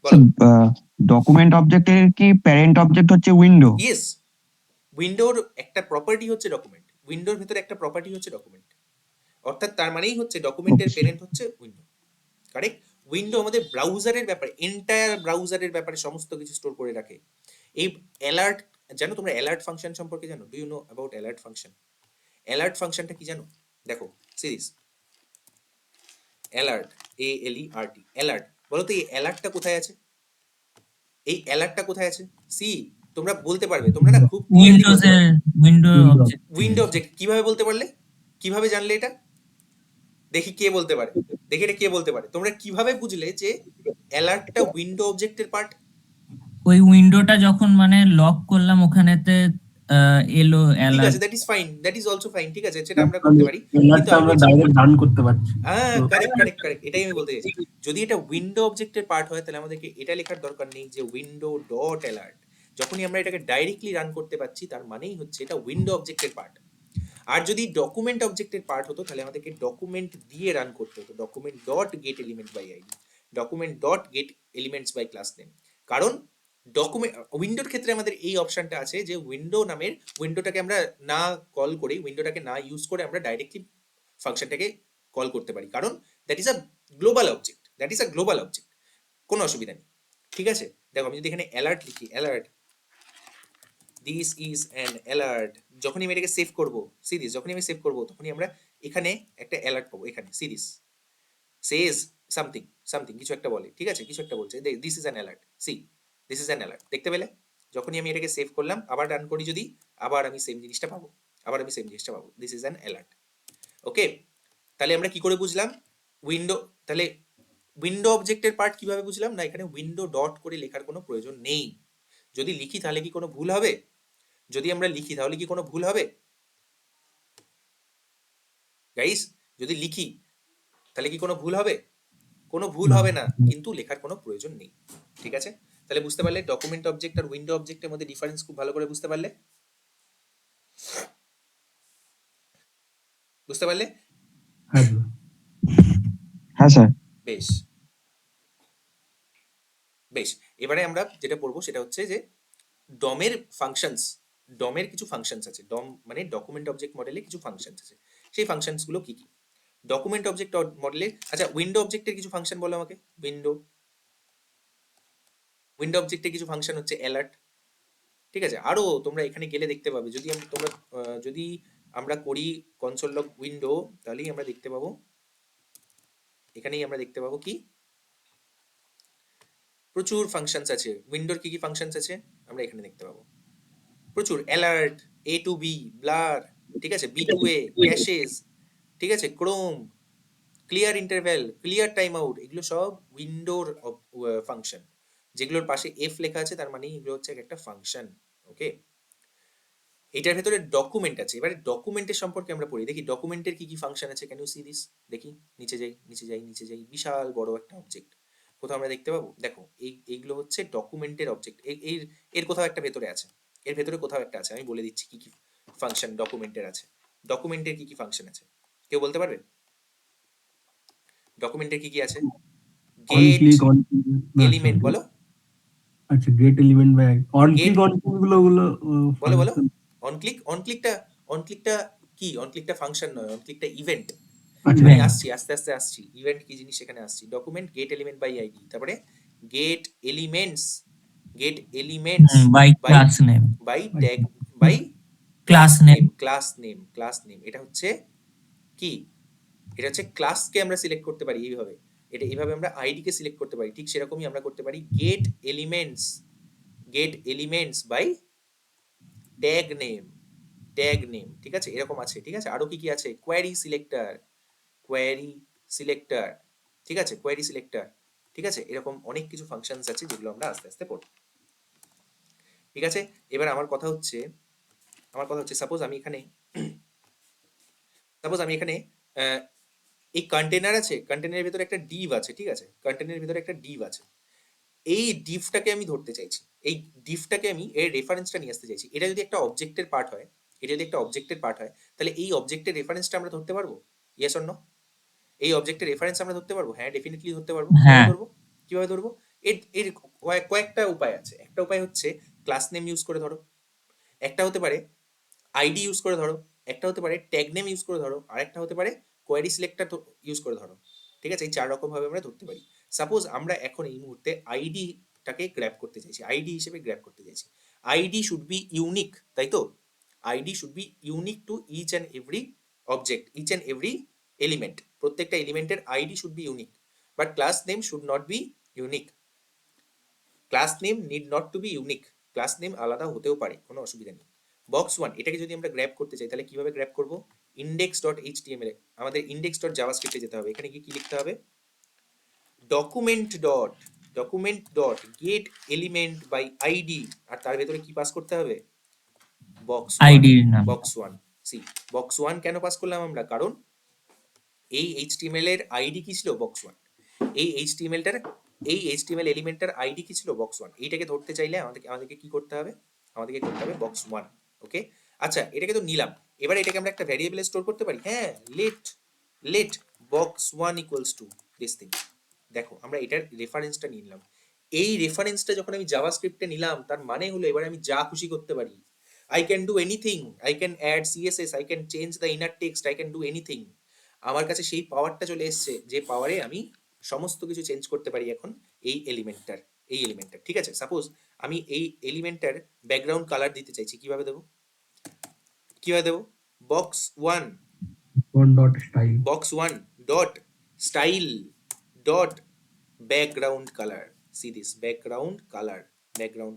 বলো বলো। ডকুমেন্ট অবজেক্টের কি প্যারেন্ট অবজেক্ট হচ্ছে উইন্ডো? ইয়েস, উইন্ডোর একটা প্রপার্টি হচ্ছে ডকুমেন্ট, উইন্ডোর ভিতরে একটা প্রপার্টি হচ্ছে ডকুমেন্ট, অর্থাৎ তার মানেই হচ্ছে ডকুমেন্টের প্যারেন্ট হচ্ছে উইন্ডো। কারেক্ট? উইন্ডো আমাদের ব্রাউজারের ব্যাপারে, এন্টায়ার ব্রাউজারের ব্যাপারে সমস্ত কিছু স্টোর করে রাখে। এই অ্যালার্ট, জানো তোমরা অ্যালার্ট ফাংশন সম্পর্কে জানো? Do you know about alert function? Alert ফাংশনটা কি জানো? দেখো সিরিজ অ্যালার্ট, ALERT, অ্যালার্ট, বলো তো এই অ্যালার্টটা কোথায় আছে? এই অ্যালার্টটা কোথায় আছে? সি, তোমরা বলতে পারবে, তোমরা না খুব উইন্ডোজ এর উইন্ডো অবজেক্ট। উইন্ডো অবজেক্ট কিভাবে বলতে পারলে? কিভাবে জানলে এটা? দেখি কে বলতে পারে, দেখি এটা কে বলতে পারে। তোমরা কিভাবে বুঝলে যে অ্যালার্টটা উইন্ডো অবজেক্টের পার্ট? ওই উইন্ডোটা যখন মানে লক করলাম ওখানেতে এলো ঠিক অ্যালার্ট। আছে, that is fine, that is also fine, ঠিক আছে, সেটা আমরা করতে পারি, কিন্তু অ্যালার্টটা আমি আমরা বলছি, ডাইরেক্ট রান করতে পারছি। হ্যাঁ তো কারেক্ট, এটাই আমি বলতে চাইছি। যদি এটা উইন্ডো অবজেক্টের পার্ট হয় তাহলে আমাদেরকে এটা লেখার দরকার নেই যে উইন্ডো ডট অ্যালার্ট। যখনই আমরা এটাকে ডাইরেক্টলি রান করতে পারছি তার মানেই হচ্ছে এটা উইন্ডো অবজেক্টের পার্ট। আর যদি ডকুমেন্ট অবজেক্টের পার্ট হতো তাহলে আমাদেরকে ডকুমেন্ট দিয়ে রান করতে হতো, document dot get element by ID, document dot get elements by class name. কারণ ডকুমেন্ট উইন্ডোর ক্ষেত্রে আমাদের এই অপশনটা আছে যে উইন্ডো নামের উইন্ডোটাকে আমরা না কল করে, উইন্ডোটাকে না ইউজ করে আমরা ডাইরেক্টলি ফাংশনটাকে কল করতে পারি, কারণ that is a global object, that is a global object, কোনো অসুবিধা নেই। ঠিক আছে, দেখো আমি যদি এখানে অ্যালার্ট লিখি, alert this is an alert, যখনই আমি এটাকে সেভ করবো, সিরিজ যখনই আমি সেভ করবো তখনই আমরা এখানে একটা অ্যালার্ট পাবো, এখানে সিরিজ সেজ সামথিং সামথিং কিছু একটা বলে, ঠিক আছে, কিছু একটা বলছে, this is an alert, C this is an alert, দেখতে পেলে? যখনই আমি এটাকে সেভ করলাম আবার রান করি যদি, আবার আমি সেম জিনিসটা পাবো, দিস ইজ অ্যান অ্যালার্ট। ওকে, তাহলে আমরা কি করে বুঝলাম উইন্ডো, তাহলে উইন্ডো অবজেক্টের পার্ট কিভাবে বুঝলাম না, এখানে উইন্ডো ডট করে লেখার কোনো প্রয়োজন নেই। যদি লিখি তাহলে কি কোনো ভুল হবে? যদি আমরা লিখি তাহলে কি কোনো ভুল হবে গাইস? যদি লিখি তাহলে কি কোনো ভুল হবে? কোনো ভুল না। হবে না, কিন্তু লেখার কোনো প্রয়োজন নেই। ঠিক আছে, তাহলে বুঝতে পারলে ডকুমেন্ট অবজেক্ট আর উইন্ডো অবজেক্টের মধ্যে ডিফারেন্স খুব ভালো করে বুঝতে পারলে? বুঝতে পারলে? হ্যাঁ স্যার। হ্যাঁ স্যার। বেশ বেশ, এবারে আমরা যেটা পড়বো সেটা হচ্ছে যে ডমের ফাংশনস, ডমের কিছু ফাংশনস আছে, ডম মানে ডকুমেন্ট অবজেক্ট মডেলে কিছু ফাংশনস আছে, সেই ফাংশনস গুলো কি কি? ডকুমেন্ট অবজেক্ট মডেলে, আচ্ছা উইন্ডো অবজেক্টের কিছু ফাংশন বলো আমাকে। উইন্ডো অবজেক্টের কিছু ফাংশন হচ্ছে অ্যালার্ট, ঠিক আছে, আরো তোমরা এখানে গেলে দেখতে পাবে, যদি যদি আমরা করি কনসোল লগ উইন্ডো, তাহলেই আমরা দেখতে পাবো, এখানেই আমরা দেখতে পাবো কি প্রচুর ফাংশনস আছে। উইন্ডোর কি কি ফাংশনস আছে আমরা এখানে দেখতে পাবো, প্রচুর, অ্যালার্ট, এ টু বি, ব্লার, ঠিক আছে, বি টু এ, ক্যাশেস, ঠিক আছে, Chrome, clear interval, clear time out, এগুলো সব উইন্ডোর ফাংশন। যেগুলোর পাশে এফ লেখা আছে তার মানে এগুলো হচ্ছে একটা ফাংশন। ওকে, এটার ভেতরে ডকুমেন্ট আছে। এবারে ডকুমেন্টের সম্পর্কে আমরা পড়ি, দেখি ডকুমেন্টের কি কি ফাংশন আছে। Can you see this? দেখি, নিচে যাই নিচে যাই নিচে যাই, বিশাল বড় একটা অবজেক্ট, কোথাও আমরা দেখতে পাবো, দেখো এইগুলো হচ্ছে ডকুমেন্টের অবজেক্ট। এর কোথাও একটা ভেতরে আছে, এর ভেতরে কোথাও একটা আছে, আমি বলে দিচ্ছি কি কি ফাংশন ডকুমেন্টের আছে। ডকুমেন্টের কি কি ফাংশন আছে কেউ বলতে পারবে? ডকুমেন্টের কি কি আছে? On get click on element, বলো আচ্ছা get element by on get, click গুলো বলো বলো ফাংশন। অনক্লিকটা কি? অনক্লিকটা ফাংশন নয়, অনক্লিকটা ইভেন্ট। আচ্ছা আমি Event. আসছি, আস্তে আস্তে আসছি, ইভেন্ট কি জিনিস সেখানে আসছি। Document get element by ID, তারপরে get elements, get elements by by class name. By tag, by Class name. Class name. এটা হচ্ছে কি? এটা হচ্ছে ক্লাসকে আমরা সিলেক্ট করতে পারি এইভাবে, এটা এইভাবে আমরা আইডি কে সিলেক্ট করতে পারি, ঠিক সেরকমই আমরা করতে পারি get elements by tag name, ঠিক আছে, এরকম আছে। ঠিক আছে, আরো কি কি আছে? কোয়ারি সিলেক্টর, ঠিক আছে, কোয়ারি সিলেক্টর, ঠিক আছে, এরকম অনেক কিছু ফাংশনস আছে যেগুলো আমরা আস্তে আস্তে পড়ব। ঠিক আছে, এবার আমার কথা হচ্ছে সাপোজ আমি এখানে এই কন্টেনার আছে, কন্টেনারের ভিতরে একটা ডিভ আছে, ঠিক আছে, কন্টেনারের ভিতরে একটা ডিভ আছে, এই ডিভটাকে আমি ধরতে চাইছি, এই ডিভটাকে আমি এর রেফারেন্সটা নিয়ে আসতে চাইছি। এটা যদি একটা অবজেক্টের পার্ট হয়, তাহলে এই অবজেক্টের রেফারেন্সটা আমরা ধরতে পারবো? Yes or no? এই অবজেক্টের রেফারেন্স আমরা ধরতে পারবো? হ্যাঁ, ডেফিনেটলি ধরতে পারবো। হ্যাঁ। কিভাবে ধরবো? এর কয়েকটা উপায় আছে। একটা উপায় হচ্ছে ক্লাস নেম ইউজ করে ধরো, একটা হতে পারে আইডি ইউজ করে ধরো, একটা হতে পারে ট্যাগ নেম ইউজ করে ধরো, আর একটা হতে পারে কোয়ারি সিলেক্টর ইউজ করে ধরো। ঠিক আছে, এই 4 রকম ভাবে আমরা ধরতে পারি। সাপোজ আমরা এখন এই মুহূর্তে আইডিটাকে গ্র্যাব করতে চাইছি, আইডি হিসেবে গ্র্যাব করতে চাইছি। আইডি শুড বি ইউনিক, তাই তো? ID should be unique to each and every object, each and every element. প্রত্যেকটা এলিমেন্টের ID should be unique, but class name should not be unique. Class name need not to be unique, class name আলাদা হতেও পারে, কোনো অসুবিধা নেই। Box 1 এটাকে যদি আমরা গ্র্যাব করতে চাই তাহলে কিভাবে গ্র্যাব করব? index.html, আমাদের index.javascript এ যেতে হবে। এখানে কি লিখতে হবে? document dot get element by id, আর তার ভেতরে কি পাস করতে হবে? বক্স ID এর নাম। বক্স 1। সি বক্স 1 কেন পাস করলাম আমরা? কারণ এই HTML এর আইডি কি ছিল? বক্স 1। এই HTML এলিমেন্টের আইডি কি ছিল? বক্স 1। এইটাকে ধরতে চাইলে আমাদেরকে কি করতে হবে? আমাদেরকে করতে হবে বক্স 1। ওকে, আচ্ছা, এটাকে তো নিলাম, এবার এটাকে আমরা একটা ভ্যারিয়েবলে স্টোর করতে পারি। হ্যাঁ, let box 1 equals to this thing. দেখো আমরা এটার রেফারেন্সটা নিয়ে নিলাম। এই রেফারেন্সটা যখন আমি জাভাস্ক্রিপ্টে নিলাম, তার মানে হলো এবার আমি যা খুশি করতে পারি। I can do anything, I can add CSS, I can change the inner text, I can do anything. আমার কাছে সেই পাওয়ারটা চলে এসছে, যে পাওয়ারে আমি সমস্ত কিছু চেঞ্জ করতে পারি এখন এই এলিমেন্টটার। ঠিক আছে, সাপোজ আমি এই এলিমেন্টটার ব্যাকগ্রাউন্ড কালার দিতে চাইছি, কিভাবে দেবো? Box one dot style. dot style dot background color. See this background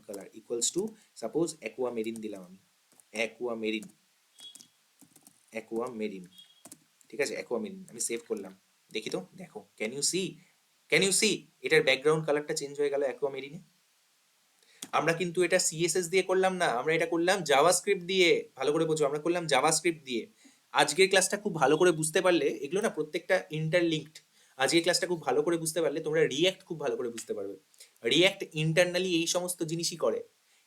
color equals to, suppose aquamarine দিলাম আমি, aquamarine, ঠিক আছে, aquamarine আমি সেভ করলাম। দেখি তো, দেখো, ক্যান ইউ সি এটার ব্যাকগ্রাউন্ড কালারটা চেঞ্জ হয়ে গেল aquamarine এ। আমরা কিন্তু এটা সিএসএস দিয়ে করলাম না, আমরা এটা করলাম জাভাস্ক্রিপ্ট দিয়ে। ভালো করে বোঝো, আমরা করলাম জাভাস্ক্রিপ্ট দিয়ে। আজকের ক্লাসটা খুব ভালো করে বুঝতে পারলে, এগুলো না প্রত্যেকটা ইন্টারলিঙ্কড। আজকের ক্লাসটা খুব ভালো করে বুঝতে পারলে তোমরা রিঅ্যাক্ট খুব ভালো করে বুঝতে পারবে। রিঅ্যাক্ট ইন্টারনালি এই সমস্ত জিনিসই করে,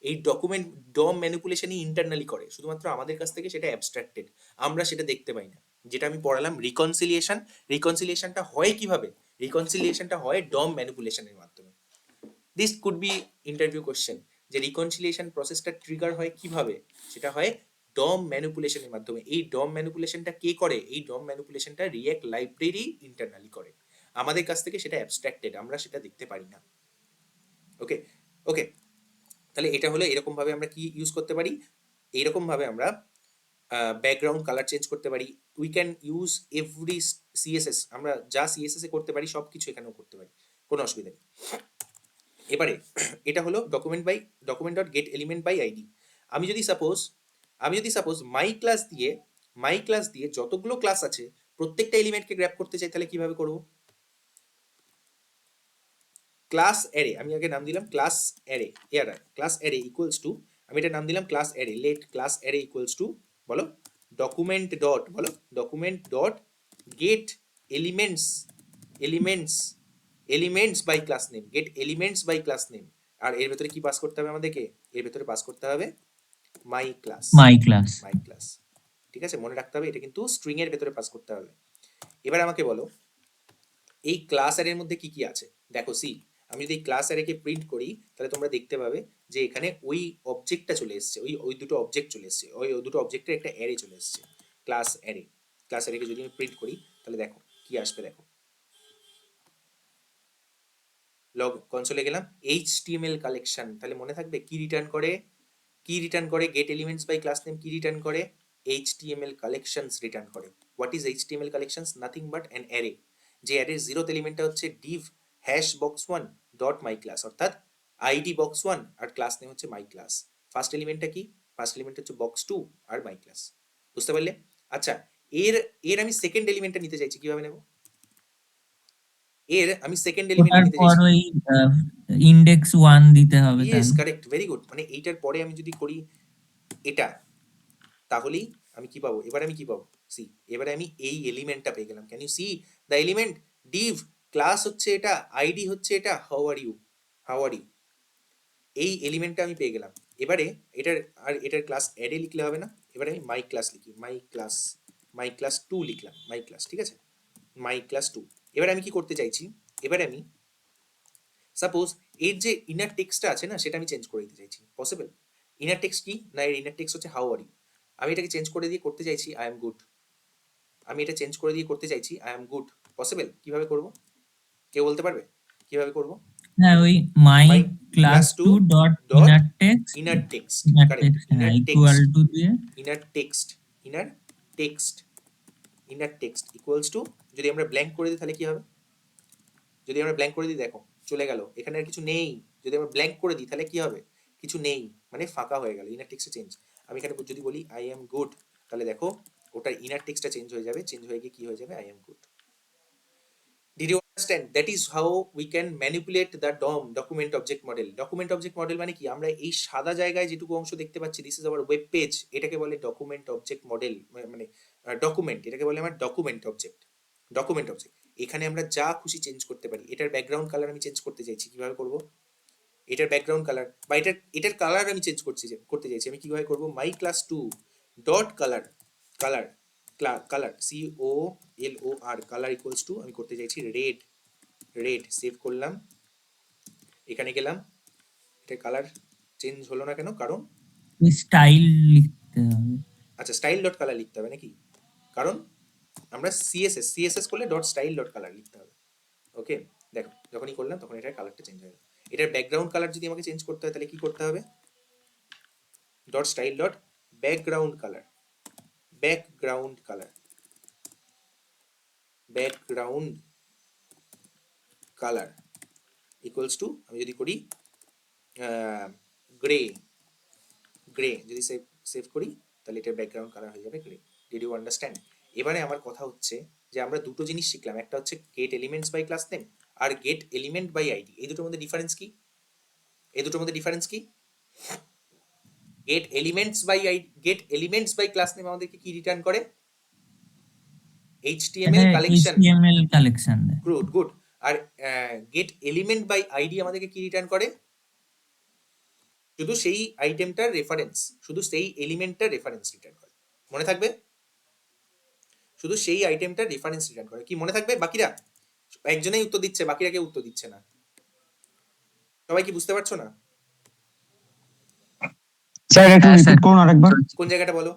এই ডকুমেন্ট ডম ম্যানিপুলেশনই ইন্টারনালি করে, শুধুমাত্র আমাদের কাছ থেকে সেটা অ্যাবস্ট্রাক্টেড, আমরা সেটা দেখতে পাই না। যেটা আমি পড়ালাম রিকনসিলিয়েশনটা হয় কিভাবে? রিকনসিলিয়েশনটা হয় ডম ম্যানিপুলেশনের মাধ্যমে। This could be interview question, যে রিকনসিলিয়েশন প্রসেসটা ট্রিগার হয় কিভাবে? সেটা হয় ডম ম্যানিপুলেশনের মাধ্যমে। এই ডম ম্যানিপুলেশনটা কে করে? এই ডম ম্যানিপুলেশনটা রিঅ্যাক্ট লাইব্রেরি ইন্টারনালি করে, আমাদের কাছ থেকে সেটা অ্যাবস্ট্রাক্টেড, আমরা সেটা দেখতে পারি না। ওকে ওকে, তাহলে এটা হলো এরকম ভাবে আমরা কি ইউজ করতে পারি, এইরকম ভাবে আমরা ব্যাকগ্রাউন্ড কালার চেঞ্জ করতে পারি। We can use every CSS, আমরা যা সিএসএস এ করতে পারি সব কিছু এখানেও করতে পারি, কোনো অসুবিধা নেই। এবারে এটা হলো document dot get element by ID. আমি যদি সাপোজ মাই ক্লাস দিয়ে যতগুলো ক্লাস আছে প্রত্যেকটা এলিমেন্টকে গ্র্যাব করতে চাই, তাহলে কিভাবে করব? ক্লাস অ্যারে, আমি আগে নাম দিলাম ক্লাস অ্যারে ইকুয়ালস টু, আমি এটা নাম দিলাম class array, let class array equals to, বলো document dot get elements by class name, get elements by class name. আর এর ভেতরে কি পাস করতে হবে আমাদেরকে? এর ভেতরে পাস করতে হবে মাই ক্লাস। ঠিক আছে, মনে রাখতে হবে এটা কিন্তু স্ট্রিং এর ভেতরে পাস করতে হবে। এবার আমাকে বলো এই ক্লাস অ্যারের মধ্যে কি কি আছে? দেখো সি, আমি যদি ক্লাস অ্যারেকে প্রিন্ট করি তাহলে তোমরা দেখতে পাবে যে এখানে ওই অবজেক্টটা চলে এসেছে, ওই দুটো অবজেক্ট চলে এসেছে, ওই দুটো অবজেক্টের একটা অ্যারে চলে এসেছে, ক্লাস অ্যারেকে যদি আমি প্রিন্ট করি তাহলে দেখো কি আসবে। দেখো লগ কনসোলে গেলাম, HTML কালেকশন, তাহলে মনে থাকবে কি রিটার্ন করে get elements by class name, কি রিটার্ন করে? HTML কালেকশনস রিটার্ন করে। What is HTML collections? Nothing but an array, যে অ্যারের 0th এলিমেন্টটা হচ্ছে div hash box 1 dot my class, অর্থাৎ আইডি বক্স 1 আর ক্লাস নেম হচ্ছে মাই ক্লাস। ফার্স্ট এলিমেন্টটা কি? ফার্স্ট এলিমেন্ট হচ্ছে বক্স 2 আর মাই ক্লাস। বুঝতে পারলে? আচ্ছা, এর আমি সেকেন্ড এলিমেন্টটা নিতে চাইছি, কিভাবে নেব? আমি সেকেন্ড এলিমেন্টটা ওটার নিতে পর চাইছি। ওই ইন্ডেক্স 1 দিতে হবে ইয়েস, তাহলে। Correct, very good. মানে এইটার পরে আমি যদি করি এটা, তাহলেই আমি কি পাবো? এবারে আমি কি পাবো? সি, এবারে আমি এই এলিমেন্টটা পেয়ে গেলাম। Can you see the element? Div class হচ্ছে এটা, আইডি হচ্ছে এটা, হাউ আর ইউ, এই এলিমেন্টটা আমি পেয়ে গেলাম। এবারে এটার ক্লাস অ্যারে লিখলে হবে না, এবারে আমি মাই ক্লাস লিখি, মাই ক্লাস 2 লিখলাম, মাই ক্লাস, ঠিক আছে, মাই ক্লাস 2। এবারে আমি কি করতে চাইছি? এবারে আমি সাপোজ এর যে ইনার টেক্সটটা আছে না, সেটা আমি চেঞ্জ করে দিতে চাইছি। পসিবল? ইনার টেক্সট কি না, এর ইনার টেক্সট হচ্ছে হাউ আর ইউ। আমি এটাকে চেঞ্জ করে দিয়ে করতে চাইছি আই এম গুড। পসিবল? কিভাবে করব? কেউ বলতে পারবে কিভাবে করব? হ্যাঁ, ওই my My class class 2 two dot dot inner text correct, equal to দিয়ে ইনার টেক্সট ইকুয়ালস টু, যদি আমরা ব্ল্যাঙ্ক করে দিই তাহলে কি হবে? যদি আমরা ব্ল্যাঙ্ক করে দিই, দেখো চলে গেল, এখানে আর কিছু নেই। যদি আমরা ব্ল্যাঙ্ক করে দিই তাহলে কি হবে? কিছু নেই, মানে ফাঁকা হয়ে গেল, ইনার টেক্সটে চেঞ্জ। আমি এখানে যদি বলি আই এম গুড, তাহলে দেখো ওটার ইনার টেক্সটটা চেঞ্জ হয়ে যাবে, চেঞ্জ হয়ে গিয়ে কি হয়ে যাবে? I am good. Did you understand? That is how we can manipulate the DOM, document object model. Document object model মানে কি? আমরা এই সাদা জায়গায় যেটুকু অংশ দেখতে পাচ্ছি, this is our web page, এটাকে বলে ডকুমেন্ট অবজেক্ট মডেল, মানে ডকুমেন্ট, এটাকে বলে আমার ডকুমেন্ট অবজেক্ট। এখানে আমরা যা খুশি চেঞ্জ করতে পারি। এটার ব্যাকগ্রাউন্ড কালার আমি চেঞ্জ করতে চাইছি, কিভাবে করব? এটার ব্যাকগ্রাউন্ড কালার বা এটার কালার আমি চেঞ্জ করতে চাইছি, আমি কিভাবে করব? My class 2 dot colour colour colour COLOR colour equals to আমি করতে চাইছি রেড রেড, সেভ করলাম, এখানে গেলাম, এটা কালার চেঞ্জ হলো না কেন? কারণ স্টাইল লিখতে হবে। আচ্ছা স্টাইল ডট কালার লিখতে হবে নাকি? কারণ আমরা সিএসএস করলে ডট স্টাইল ডট কালার লিখতে হবে। ওকে, দেখো যখনই করলাম তখন এটার কালারটা চেঞ্জ হয়ে গেল। এটার ব্যাকগ্রাউন্ড কালার যদি আমাকে চেঞ্জ করতে হয় তাহলে কি করতে হবে? Dot style dot background colour, background colour, background colour equals to আমি যদি করি গ্রে, গ্রে যদি সেভ করি তাহলে এটার ব্যাকগ্রাউন্ড কালার হয়ে যাবে গ্রে। Did you understand? এবারে আমার কথা হচ্ছে যে আমরা দুটো জিনিস শিখলাম, একটা হচ্ছে get elements by class name আর গেট এলিমেন্ট বাই আইডি। এই দুটোর মধ্যে ডিফারেন্স কি? এই দুটোর মধ্যে ডিফারেন্স কি? Get elements by class name আমাদেরকে কি রিটার্ন করে? HTML collection. HTML কালেকশন দেয়। Good good. আর গেট এলিমেন্ট বাই আইডি আমাদেরকে কি রিটার্ন করে? শুধু সেই আইটেমটার রেফারেন্স, শুধু সেই এলিমেন্টটার রেফারেন্স রিটার্ন করে। মনে থাকবে? শুধু সেই আইটেমটার রেফারেন্স রিটার্ন করে। কি মনে থাকবে? বাকিরা একজনেই উত্তর দিচ্ছে, বাকিরা কেউ উত্তর দিচ্ছে না। সবাই কি বুঝতে পারছো না? স্যার একটু হ্যাঁ, স্যার। রিপিট করুন আরেকবার। কোন জায়গাটা বলো?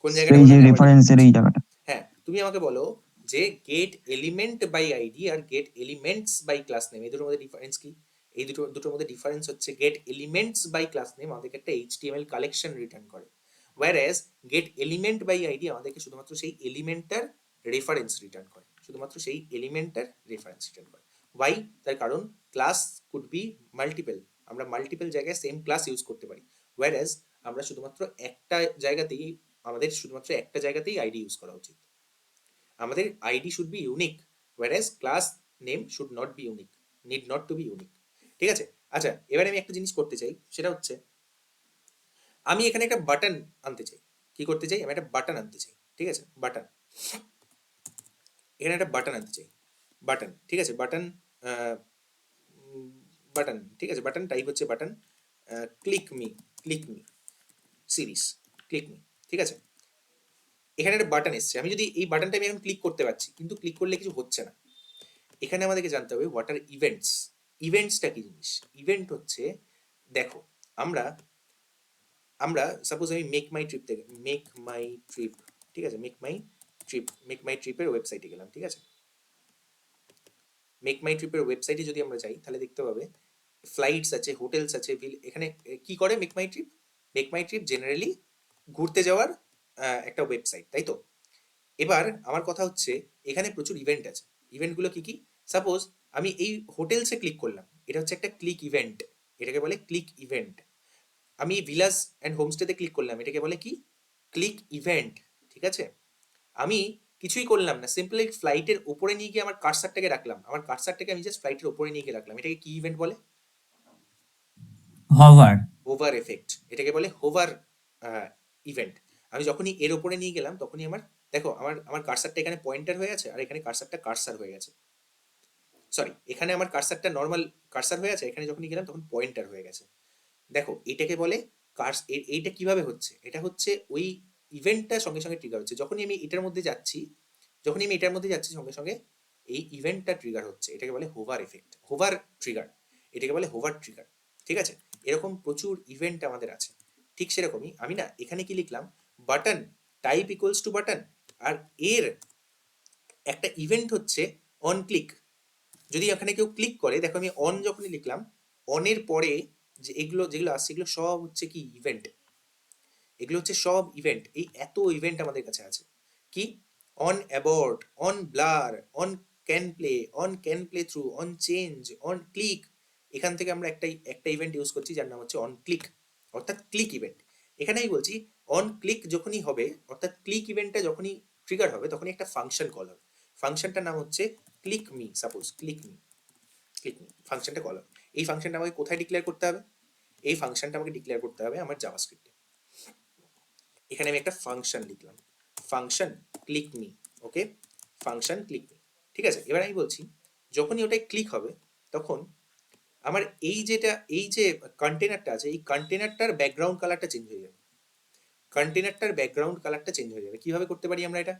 কোন জায়গাটা এই বলো? যে আমি আবার রেফারেন্সের এই জায়গাটা। হ্যাঁ, তুমি আমাকে বলো যে গেট এলিমেন্ট বাই আইডি আর get elements by class name এই দুটোর মধ্যে ডিফারেন্স কি? এই দুটোর মধ্যে ডিফারেন্স হচ্ছে get elements by class name আমাদেরকে একটা HTML কালেকশন রিটার্ন করে, whereas get element by ID আমাদেরকে শুধুমাত্র সেই এলিমেন্টটার রেফারেন্স রিটার্ন করে, শুধুমাত্র সেই এলিমেন্টটার রেফারেন্স রিটার্ন করে। ওয়াই? তার কারণ ক্লাস কুড বি মাল্টিপল, আমরা মাল্টিপল জায়গায় সেম ক্লাস ইউজ করতে পারি, whereas আমরা শুধুমাত্র একটা জায়গাতেই, আমাদের শুধুমাত্র একটা জায়গাতেই আইডি ইউজ করা উচিত। আমাদের ID should be unique, whereas class name should not be unique, need not to be unique. ঠিক আছে? আচ্ছা এবারে আমি একটা জিনিস করতে চাই, সেটা হচ্ছে আমি এখানে একটা বাটন আনতে চাই। কি করতে চাই? আমি একটা বাটন আনতে চাই। ঠিক আছে? বাটন, এখানে একটা বাটন আনতে চাই। বাটন, ঠিক আছে? বাটন, বাটন, ঠিক আছে? বাটন টাইপ হচ্ছে button, click me series, click me. ঠিক আছে? এখানে একটা বাটন এসছে, আমি যদি এই বাটনটা আমি এখন ক্লিক করতে পারছি, কিন্তু ক্লিক করলে কিছু হচ্ছে না। এখানে আমাদেরকে জানতে হবে হোয়াট আর ইভেন্টস। ইভেন্টসটা কি জিনিস? ইভেন্ট হচ্ছে, দেখো আমরা আমরা সাপোজ আমি মেক মাই ট্রিপ থেকে, মেক মাই ট্রিপ, ঠিক আছে? মেক মাই ট্রিপের ওয়েবসাইটে গেলাম। ঠিক আছে? মেক মাই ট্রিপের ওয়েবসাইটে যদি আমরা যাই তাহলে দেখতে পাবে ফ্লাইটস আছে, হোটেলস আছে, এখানে কি করে মেক মাই ট্রিপ? মেক মাই ট্রিপ জেনারেলি ঘুরতে যাওয়ার একটা ওয়েবসাইট, তাই তো? এবার আমার কথা হচ্ছে এখানে প্রচুর ইভেন্ট আছে। ইভেন্টগুলো কি কি? সাপোজ আমি এই হোটেলসে ক্লিক করলাম, এটা হচ্ছে একটা ক্লিক ইভেন্ট, এটাকে বলে ক্লিক ইভেন্ট। আমি ভিলাস অ্যান্ড হোমস্টেতে ক্লিক করলাম, এটাকে বলে কি? Click event. ঠিক আছে? আমি কিছুই করলাম না, সিম্পলি ফ্লাইটের উপরে নিয়ে গিয়ে আমার কার্সারটাকে রাখলাম, আমার কার্সারটাকে আমি জাস্ট ফ্লাইটের উপরে নিয়ে গিয়ে রাখলাম, এটাকে কি ইভেন্ট বলে? হভার। হোভার এফেক্ট, এটাকে বলে হোভার ইভেন্ট। আমি যখনই এর উপরে নিয়ে গেলাম তখনই আমার, দেখো আমার আমার কার্সারটা এখানে পয়েন্টার হয়ে আছে আর এখানে কার্সারটা কার্সার হয়ে গেছে। সরি, এখানে আমার কার্সারটা নর্মাল কার্সার হয়ে আছে, এখানে যখনই গেলাম তখন পয়েন্টার হয়ে গেছে। দেখো এটাকে বলে এইটা কিভাবে হচ্ছে? এটা হচ্ছে ওই ইভেন্টটা সঙ্গে সঙ্গে ট্রিগার হচ্ছে, যখনই আমি এটার মধ্যে যাচ্ছি, সঙ্গে সঙ্গে এই ইভেন্টটা ট্রিগার হচ্ছে, এটাকে বলে হোভার এফেক্ট, হোভার ট্রিগার, এটাকে বলে হোভার ট্রিগার। ঠিক আছে? এরকম প্রচুর ইভেন্ট আমাদের আছে। ঠিক সেরকমই আমি না এখানে কি লিখলাম, button type equals to button, আর এর একটা ইভেন্ট হচ্ছে অন ক্লিক। যদি এখানে কেউ ক্লিক করে, দেখো আমি অন যখনই লিখলাম, অনের পরে যে এগুলো যেগুলো আসছে এগুলো সব হচ্ছে কি? ইভেন্ট। এগুলো হচ্ছে সব ইভেন্ট। এই এত ইভেন্ট আমাদের কাছে আছে। কি? On abort, on blur, on can play through, on change, on click. এখান থেকে আমরা একটা ইভেন্ট ইউজ করছি যার নাম হচ্ছে অন ক্লিক, অর্থাৎ ক্লিক ইভেন্ট। এখানেই বলছি অন ক্লিক যখনই হবে, অর্থাৎ ক্লিক ইভেন্টটা যখনই ট্রিগার হবে তখনই একটা ফাংশন কল হবে। ফাংশনটার নাম হচ্ছে click me, suppose click me ফাংশনটা কল হবে। এই ফাংশনটা আমাকে কোথায় ডিক্লেয়ার করতে হবে? এই ফাংশনটা আমাকে ডিক্লেয়ার করতে হবে আমার জাভাস্ক্রিপ্টে। এখানে আমি একটা ফাংশন লিখলাম, ফাংশন ক্লিক মি। ওকে, ফাংশন ক্লিক মি। ঠিক আছে? এবার আমি বলছি যখনই ওটাই ক্লিক হবে তখন আমার এই যে কন্টেনারটা আছে, এই কন্টেনারটার ব্যাকগ্রাউন্ড কালারটা চেঞ্জ হয়ে যাবে। কন্টেনারটার ব্যাকগ্রাউন্ড কালারটা চেঞ্জ হয়ে যাবে। কিভাবে করতে পারি আমরা এটা?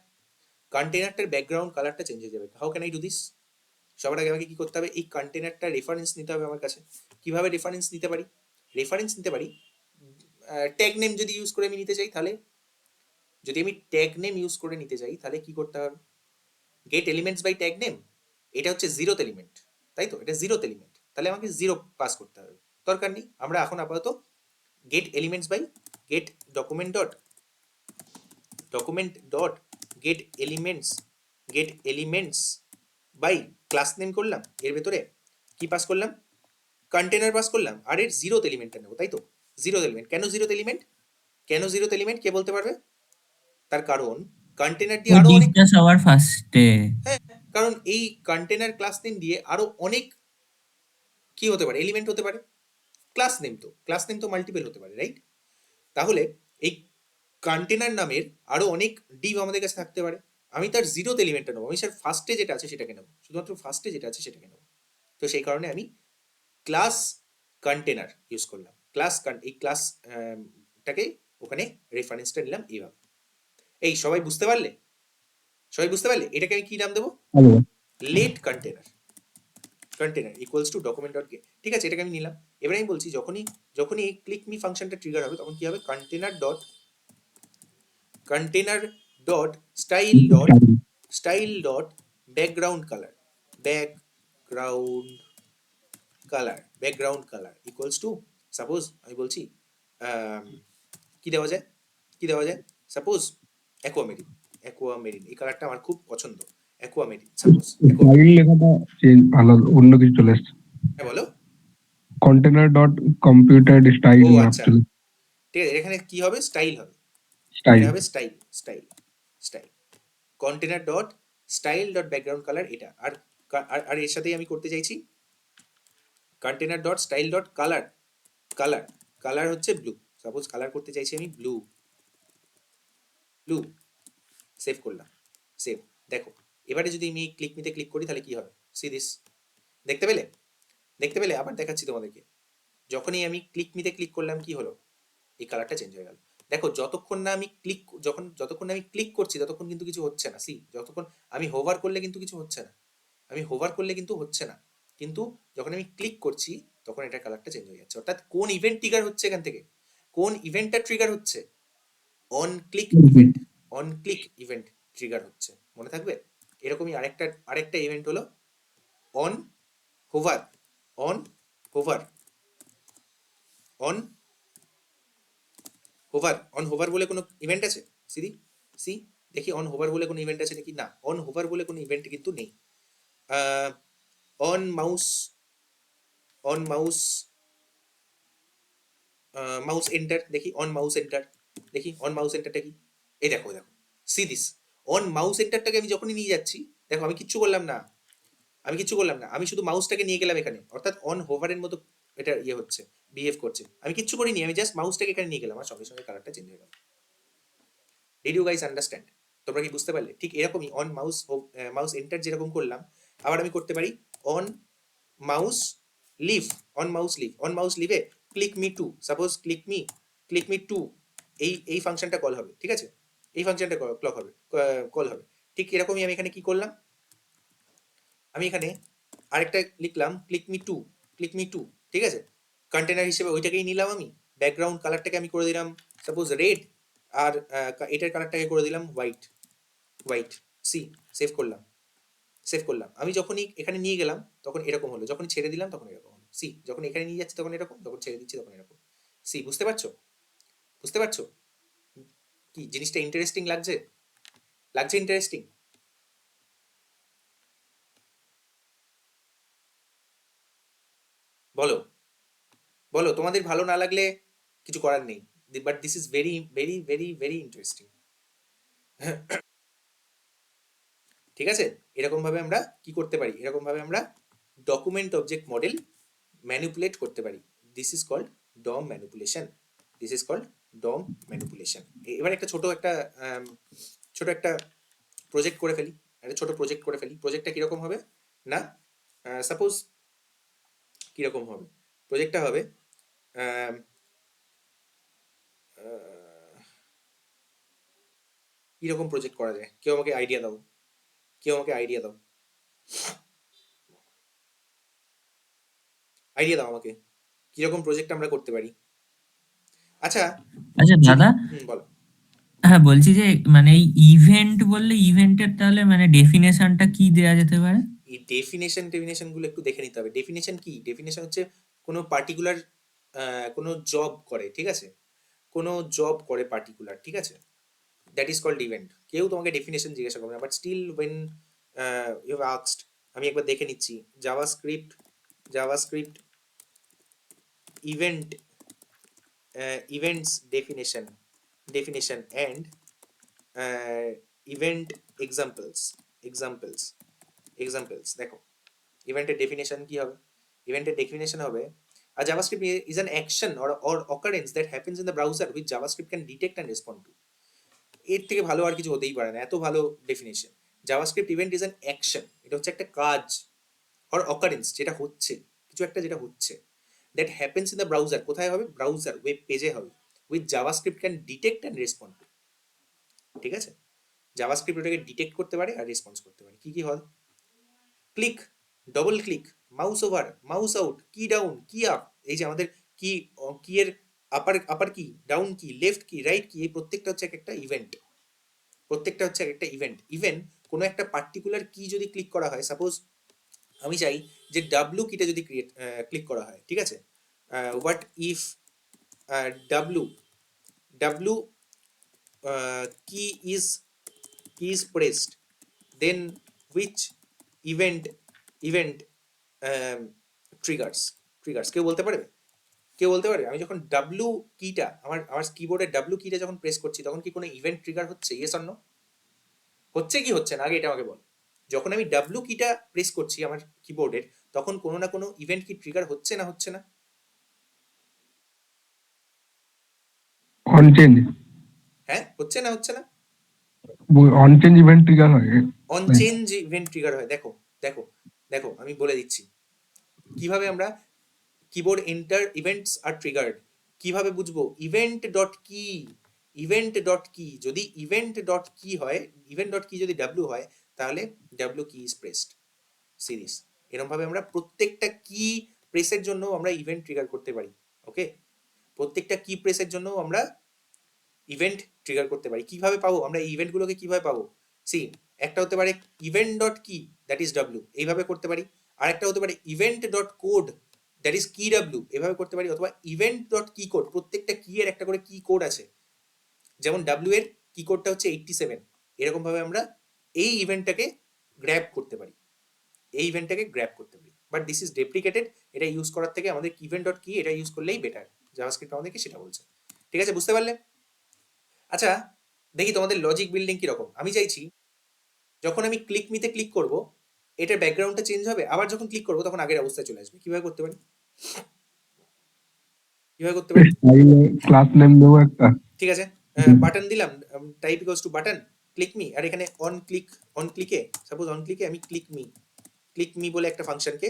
কন্টেনারটার ব্যাকগ্রাউন্ড কালারটা চেঞ্জ হয়ে যাবে। How can I do this? সবার আগে আমাকে কি করতে হবে? এই কন্টেনারটার রেফারেন্স নিতে হবে আমার কাছে। কিভাবে রেফারেন্স নিতে পারি? রেফারেন্স নিতে পারি ট্যাগ নেম যদি ইউজ করে আমি নিতে চাই, তাহলে যদি আমি ট্যাগ নেম ইউজ করে নিতে চাই তাহলে কি করতে হবে? Get elements by tag name, এটা হচ্ছে জিরোথ এলিমেন্ট, তাই তো? এটা জিরোথ এলিমেন্ট, তাহলে আমাকে জিরো পাস করতে হবে। দরকার নেই, আমরা এখন আপাতত get elements by get document dot get elements by class name করলাম, এর ভেতরে কি পাস করলাম? কন্টেনার পাস করলাম, আর এর জিরোথ এলিমেন্টটা নেবো, তাই তো? Zeroth element. কেন জিরোথ এলিমেন্ট? কেন জিরোথ এলিমেন্ট কে বলতে পারবে? তার কারণ কন্টেনার দিয়ে ওই আরো অনেক, ডিপটা সবার ফার্স্টে। হ্যাঁ, কারণ এই কন্টেনার ক্লাস নেম দিয়ে আরো অনেক কি হতে পারে? এলিমেন্ট হতে পারে। ক্লাস নেম তো মাল্টিপল হতে পারে, রাইট? তাহলে এই কন্টেনার নামের আরো অনেক ডিভ আমাদের কাছে থাকতে পারে। আমি তার জিরোথ এলিমেন্টটা নেবো, আমি স্যার ফার্স্টে যেটা আছে সেটাকে নেবো, শুধুমাত্র ফার্স্টে যেটা আছে সেটাকে নেবো। তো সেই কারণে আমি ক্লাস কন্টেনার ইউজ করলাম। এই ক্লাস টাকে ওখানে রেফারেন্সটা নিলাম এইভাবে। এই সবাই বুঝতে পারলে? সবাই বুঝতে পারলে? এটাকে আমি কি নাম দেবো? Let container equals to document dot get. ঠিক আছে, এটাকে আমি নিলাম। এবার আমি বলছি যখনই এই ক্লিক মি ফাংশনটা ট্রিগার হবে তখন কি হবে? Container dot style dot background colour equals to, suppose আমি বলছি কি দেওয়া যায়? সাপোজ অ্যাকোয়ামেরিন, এই কালারটা আমার খুব পছন্দ। Aquamarine, suppose. স্টাইল লেখাটা আলাদা, অন্য কিছু চলে এসছে। হ্যাঁ বলো। কন্টেনার ডট কম্পিউটার স্টাইল ও ম্যাপ আচ্ছা, চলে ঠিক আছে, এখানে কি হবে? স্টাইল হবে। স্টাইল। এটা হবে style. Container dot style dot background colour, এটা। আর এর সাথেই আমি করতে চাইছি container dot style dot colour হচ্ছে ব্লু। সাপোজ কালার করতে চাইছি আমি ব্লু। সেভ করলাম, সেভ। দেখো এবারে যদি আমি ক্লিক মিতে ক্লিক করি তাহলে কি হবে? সি দিস, দেখতে পেলে? আবার দেখাচ্ছি তোমাদেরকে। যখনই আমি ক্লিক মিতে ক্লিক করলাম কি হলো? এই কালারটা চেঞ্জ হয়ে গেল। দেখো যতক্ষণ না আমি ক্লিক করছি ততক্ষণ কিন্তু কিছু হচ্ছে না। যতক্ষণ আমি হোভার করলে কিন্তু কিছু হচ্ছে না, কিন্তু যখন আমি ক্লিক করছি তখন এটার কালারটা চেঞ্জ হয়ে যাচ্ছে। অর্থাৎ কোন ইভেন্ট ট্রিগার হচ্ছে এখান থেকে? কোন ইভেন্টটা ট্রিগার হচ্ছে? অন ক্লিক ইভেন্ট ট্রিগার হচ্ছে, মনে থাকবে? এরকমই আরেকটা ইভেন্ট হলো on hover on hover on hover বলে কোনো ইভেন্ট আছে? সি দেখি অন হোভার বলে কোনো ইভেন্ট আছে নাকি? না, অন হোভার বলে কোনো ইভেন্ট কিন্তু নেই। অন মাউস মাউস এন্টার, দেখি অন মাউস এন্টারটা কি? এই দেখো সি দিস, অন মাউস এন্টারটাকে আমি যখনই নিয়ে যাচ্ছি, দেখো আমি কিচ্ছু করলাম না, আমি শুধু মাউসটাকে নিয়ে গেলাম এখানে, অর্থাৎ অন হোভারের মতো এটা হচ্ছে, বিহেভ করছে। আমি কিচ্ছু করিনি, আমি জাস্ট মাউসটাকে এখানে নিয়ে গেলাম, আর সঙ্গে সঙ্গে কালারটা চেঞ্জ হয়ে গেল। Did you guys understand? তোমরা কি বুঝতে পারলে? ঠিক এরকমই অন মাউস এন্টার যেরকম করলাম, আবার আমি করতে পারি অন মাউস অন মাউস লিভে click me two, suppose click me two, এই ফাংশনটা কল হবে, ঠিক আছে? এই ফাংশনটা কল হবে। ঠিক এরকমই আমি এখানে কি করলাম? আমি এখানে আরেকটা লিখলাম ক্লিক মি টু, ঠিক আছে? কন্টেনার হিসেবে ওইটাকেই নিলাম আমি। ব্যাকগ্রাউন্ড কালারটাকে আমি করে দিলাম সাপোজ রেড, আর এটার কালারটাকে করে দিলাম হোয়াইট। সেভ করলাম। আমি যখনই এখানে নিয়ে গেলাম তখন এরকম হলো, যখন ছেড়ে দিলাম তখন এরকম হলো। যখন এখানে নিয়ে যাচ্ছি তখন এরকম, যখন ছেড়ে দিচ্ছি তখন এরকম। বুঝতে পারছো কি জিনিসটা ইন্টারেস্টিং লাগছে? ইন্টারেস্টিং? বলো তোমাদের ভালো না লাগলে কিছু করার নেই, but this is very very very very interesting. ঠিক আছে, এরকম ভাবে আমরা কি করতে পারি? এরকম ভাবে আমরা ডকুমেন্ট অবজেক্ট মডেল ম্যানিপুলেট করতে পারি। This is called DOM manipulation. এবার একটা ছোট একটা প্রজেক্ট করে ফেলি। প্রজেক্টটা কিরকম হবে না, সাপোজ কিরকম হবে প্রজেক্টটা হবে, কিরকম প্রজেক্ট করা যায়? কেউ আমাকে আইডিয়া দাও, কেউ আমাকে আইডিয়া দাও, আইডিয়া দাও আমাকে কিরকম প্রজেক্ট আমরা করতে পারি। আচ্ছা আচ্ছা যদি দাদা, বলো। হ্যাঁ বলছি যে মানে এই ইভেন্ট বললে ইভেন্টের তাহলে মানে ডেফিনেশনটা কি দেয়া যেতে পারে? এই ডেফিনেশন গুলো একটু দেখে নিতে হবে। ডেফিনেশন কি? ডেফিনেশন হচ্ছে কোনো পার্টিকুলার কোনো জব করে, ঠিক আছে? কোনো জব করে পার্টিকুলার, ঠিক আছে? That is called event. কেউ তোমাকে ডেফিনেশন জিজ্ঞাসা করবে না, but still when you have asked, আমি একবার দেখে নিচ্ছি। JavaScript event events definition and event examples দেখো ইভেন্টের ডেফিনেশন কি হবে? ইভেন্টের ডেফিনেশন হবে a javascript is an action or occurrence that happens in the browser which javascript can detect and respond to. এর থেকে ভালো আর কিছু হতেই পারে না, এত ভালো definition. JavaScript event is an action, এটা হচ্ছে একটা কাজ, অর অকারেন্স যেটা হচ্ছে, কিছু একটা যেটা হচ্ছে, that happens in the browser. কোথায় হবে? ব্রাউজার, ওয়েব পেজে হবে। With JavaScript can detect and respond two, ঠিক আছে? জাভাস্ক্রিপ্ট ওটাকে ডিটেক্ট করতে পারে আর রেসপন্স করতে পারে। কি কি হয়? Click, double click, mouse over, mouse out, কি ডাউন, কি আপ, এই যে আমাদের কি, কি এর আপার কি, ডাউন কি, লেফট কি, রাইট কি, এই প্রত্যেকটা হচ্ছে একটা ইভেন্ট। প্রত্যেকটা হচ্ছে একটা ইভেন্ট। ইভেন কোনো একটা পার্টিকুলার কি যদি ক্লিক করা হয়, সাপোজ আমি চাই যে ডাব্লু কিটা যদি ক্লিক করা হয়, ঠিক আছে? What if W W key is pressed, then which event triggers কেউ বলতে পারবে? আমি যখন ডাব্লু কিটা আমার কিবোর্ডের ডাব্লু কিটা যখন প্রেস করছি, তখন কি কোনো ইভেন্ট ট্রিগার হচ্ছে? Yes or no? হচ্ছে কি হচ্ছে না, আগে এটা আমাকে বল। যখন আমি ডাব্লু কিটা প্রেস করছি আমার কিবোর্ডের, তখন কোনো না কোনো ইভেন্ট কি ট্রিগার হচ্ছে না হচ্ছে না? অন চেঞ্জ, হ্যাঁ, হচ্ছে না হচ্ছে না? অন চেঞ্জ ইভেন্ট ট্রিগার হয়। অন চেঞ্জ ইভেন্ট ট্রিগার হয়। দেখো দেখো দেখো, আমি বলে দিচ্ছি কিভাবে আমরা কিবোর্ড এন্টার ইভেন্টস আর ট্রিগার্ড কিভাবে বুঝবো। ইভেন্ট ডট কি যদি ইভেন্ট ডট কি হয়, ইভেন্ট ডট কি যদি ডাব্লু হয়, তাহলে W key is pressed series. এরকম ভাবে আমরা প্রত্যেকটা কি প্রেসের জন্য আমরা ইভেন্ট ট্রিগার করতে পারি। ওকে, প্রত্যেকটা কি প্রেসের জন্য আমরা ইভেন্ট ট্রিগার করতে পারি। কিভাবে পাবো আমরা এই ইভেন্টগুলোকে? কিভাবে পাবো? সি, একটা হতে পারে ইভেন্ট ডট কি, দ্যাট ইজ ডাব্লু, এইভাবে করতে পারি। আর একটা হতে পারে event dot code, that is কি ডাব্লু, এভাবে করতে পারি। অথবা ইভেন্ট ডট কি কোড, প্রত্যেকটা কি এর একটা করে কি কোড আছে, যেমন ডাব্লু এর কি কোডটা হচ্ছে 87। এরকম ভাবে আমরা এই ইভেন্টটাকে গ্র্যাব করতে পারি, বাট দিস ইজ ডেপ্রিকেটেড। এটা ইউজ করার থেকে আমাদের ইভেন্ট ডট কি এটা ইউজ করলেই বেটার। জাভাস্ক্রিপ্ট আমাদেরকে সেটা বলছে, ঠিক আছে? বুঝতে পারলে? আচ্ছা, দেখি তোমাদের লজিক বিল্ডিং কিরকম। আমি চাইছি যখন আমি ক্লিক মিতে ক্লিক করব, এটার ব্যাকগ্রাউন্ডটা চেঞ্জ হবে, আবার যখন ক্লিক করব তখন আগের অবস্থায় চলে আসবে। কিভাবে করতে পারি? ক্লাস নেম দেবো একটা। ঠিক আছে, বাটন দিলাম, type equals to button click me, আর এখানে অন ক্লিকে সাপোজ অন ক্লিকে আমি ক্লিক মি বলে একটা ফাংশনকে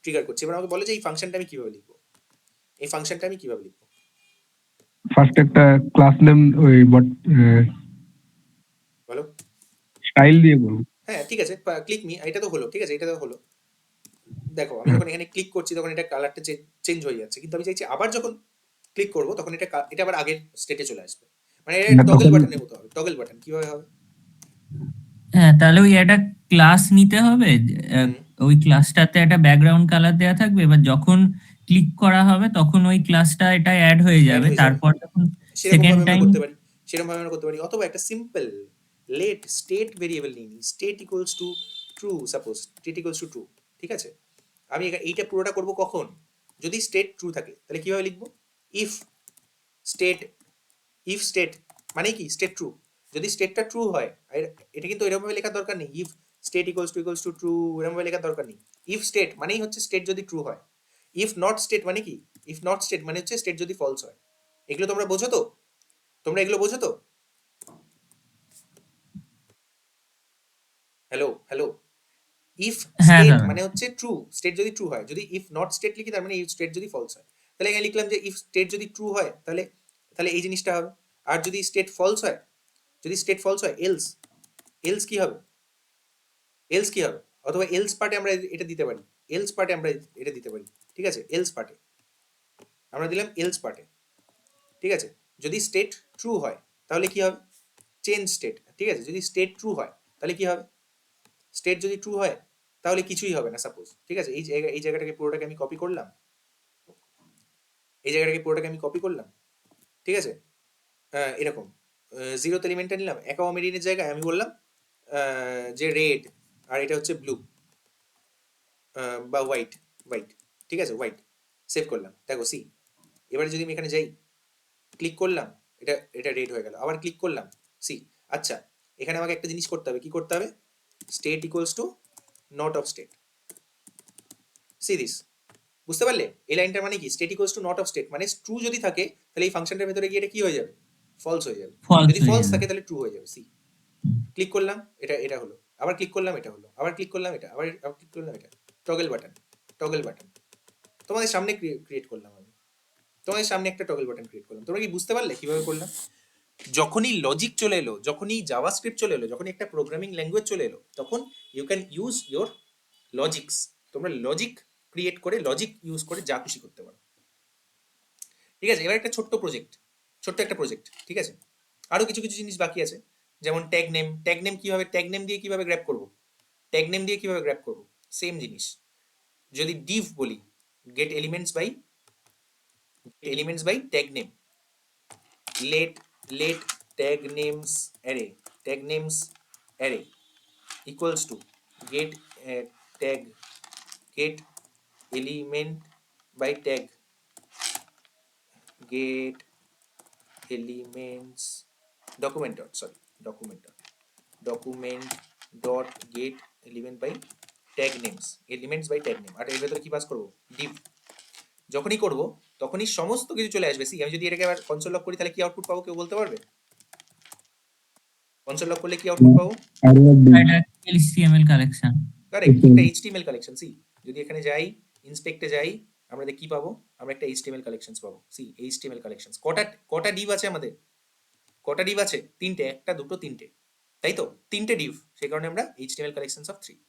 ট্রিগার করছি। এবার আমাকে বলো যে এই ফাংশনটা আমি কিভাবে লিখবো, ফার্স্ট একটা ক্লাস নেম ওই বলো। স্টাইল দিয়ে বলবো। হ্যাঁ ঠিক আছে, ক্লিক মি, এটা তো হলো, ঠিক আছে, এটা তো হলো। দেখো আমি যখন এখানে ক্লিক করছি তখন এটা কালারটা চেঞ্জ হয়ে যাচ্ছে, কিন্তু আমি চাইছি আবার যখন ক্লিক করব তখন এটা আবার আগের স্টেটে চলে আসবে। মানে এটা টগল বাটনের মতো হবে। টগল বাটন কিভাবে হবে? হ্যাঁ, তাহলে ওই একটা ক্লাস নিতে হবে, হুম, ওই ক্লাসটাতে একটা ব্যাকগ্রাউন্ড কালার দেওয়া থাকবে, এবার যখন ক্লিক করা হবে তখন ওই ক্লাসটা এটা অ্যাড হয়ে অ্যাড যাবে, হয়ে যাবে। তারপর যখন সেরকম সেকেন্ড ভাবে আমরা টাইম। করতে পারি, অথবা একটা সিম্পল লেট স্টেট ভেরিয়েবল নিয়ে নিই, state equals to true, suppose state equals to true, ঠিক আছে? আমি এইটা পুরোটা করব কখন? যদি স্টেট ট্রু থাকে, তাহলে কিভাবে লিখবো? ইফ স্টেট মানে কি? State true. যদি স্টেটটা ট্রু হয়, এটা কিন্তু এরকম ভাবে লেখার দরকার নেই, if state equals to true, এরকম ভাবে লেখার দরকার নেই। ইফ স্টেট মানেই হচ্ছে স্টেট যদি ট্রু হয়। ইফ নট স্টেট মানে কি? ইফ নট স্টেট মানে হচ্ছে স্টেট যদি ফলস হয়। এগুলো তোমরা বোঝো তো? হ্যালো। ইফ হ্যাঁ স্টেট দাদা। মানে হচ্ছে ট্রু, স্টেট যদি ট্রু হয়। যদি ইফ নট স্টেট লিখি তার মানে ইফ স্টেট যদি ফলস হয়। তাহলে এখানে লিখলাম যে ইফ স্টেট যদি ট্রু হয় তাহলে এই জিনিসটা হবে। আর যদি স্টেট ফলস হয়, যদি স্টেট ফলস হয় এলস কি হবে, এলস কি হবে, অথবা এলস পার্টে আমরা এটা দিতে পারি, এলস পার্টে আমরা এটা দিতে পারি, ঠিক আছে, এলস পার্টে আমরা দিলাম এলস পার্টে, ঠিক আছে। যদি স্টেট ট্রু হয় তাহলে কি হবে, চেঞ্জ স্টেট, ঠিক আছে। যদি স্টেট ট্রু হয় তাহলে কি হবে, স্টেট যদি ট্রু হয় তাহলে কিছুই হবে না সাপোজ, ঠিক আছে। এই জায়গাটাকে পুরোটাকে আমি কপি করলাম, এই জায়গাটাকে পুরোটাকে আমি কপি করলাম, ঠিক আছে। এরকম জিরোথ এলিমেন্টটা নিলাম, অ্যাকোয়ামেরিনের জায়গায় আমি বললাম যে রেড, আর এটা হচ্ছে ব্লু বা হোয়াইট, ঠিক আছে, হোয়াইট, সেভ করলাম। দেখো সি, এবারে যদি আমি এখানে যাই, ক্লিক করলাম, এটা রেড হয়ে গেল, আবার ক্লিক করলাম, সি। আচ্ছা, এখানে আমাকে একটা জিনিস করতে হবে, কি করতে হবে, state equals to not of state, C this, বুঝতে পারলে? এই লাইনটার মানে কি, state equals to not of state মানে ট্রু যদি থাকে তাহলে এই ফাংশনটার ভেতরে গিয়ে এটা কি হয়ে যাবে, ফলস হয়ে যাবে, ফলস যদি হয়ে ফলস যাবে। থাকে তাহলে ট্রু হয়ে যাবে, সি। ক্লিক করলাম, এটা হলো, আবার ক্লিক করলাম, এটা হলো, আবার ক্লিক করলাম, এটা আবার ক্লিক করলাম, এটা টগল বাটন, তোমাদের সামনে ক্রিয়েট করলাম আমি, তোমাদের সামনে একটা টগল বাটন ক্রিয়েট করলাম। তোমরা কি বুঝতে পারলে কিভাবে করলাম? যখনই লজিক চলে এলো, যখনই জাভাস্ক্রিপ্ট চলে এলো, যখনই একটা প্রোগ্রামিং ল্যাঙ্গুয়েজ চলে এলো, তখন you can use your logics. তোমরা লজিক ক্রিয়েট করে, লজিক ইউজ করে যা খুশি করতে পারো, ঠিক আছে। এবার একটা ছোট্ট একটা প্রজেক্ট, ঠিক আছে। আরো কিছু কিছু জিনিস বাকি আছে, যেমন ট্যাগ নেম কিভাবে, ট্যাগ নেম দিয়ে কিভাবে গ্র্যাব করব, সেম জিনিস। যদি ডিভ বলি, get elements by tag name, let tag names array equals to get element by tag, get elements document dot get element by tag names, আর এর ভেতরে কি পাস করব, div। যখনই করব তখনই সমস্ত কিছু চলে আসবে। সি, আমি যদি এটাকে আবার কনসোল লক করি তাহলে কি আউটপুট পাবো, কেউ বলতে পারবে? কনসোল লক করলে কি আউটপুট পাবো? এটা HTML কালেকশন। কারেক্ট, একটা HTML কালেকশন। সি, যদি এখানে যাই, ইন্সপেক্টে যাই, আমরা কি পাবো, আমরা একটা HTML কালেকশনস পাবো। See, HTML collections. কটা ডিভ আছে আমাদের, কটা ডিভ আছে? তিনটে, একটা দুটো তিনটে, তাই তো, তিনটে ডিভ, সেই কারণে আমরা HTML কালেকশনস অফ 3।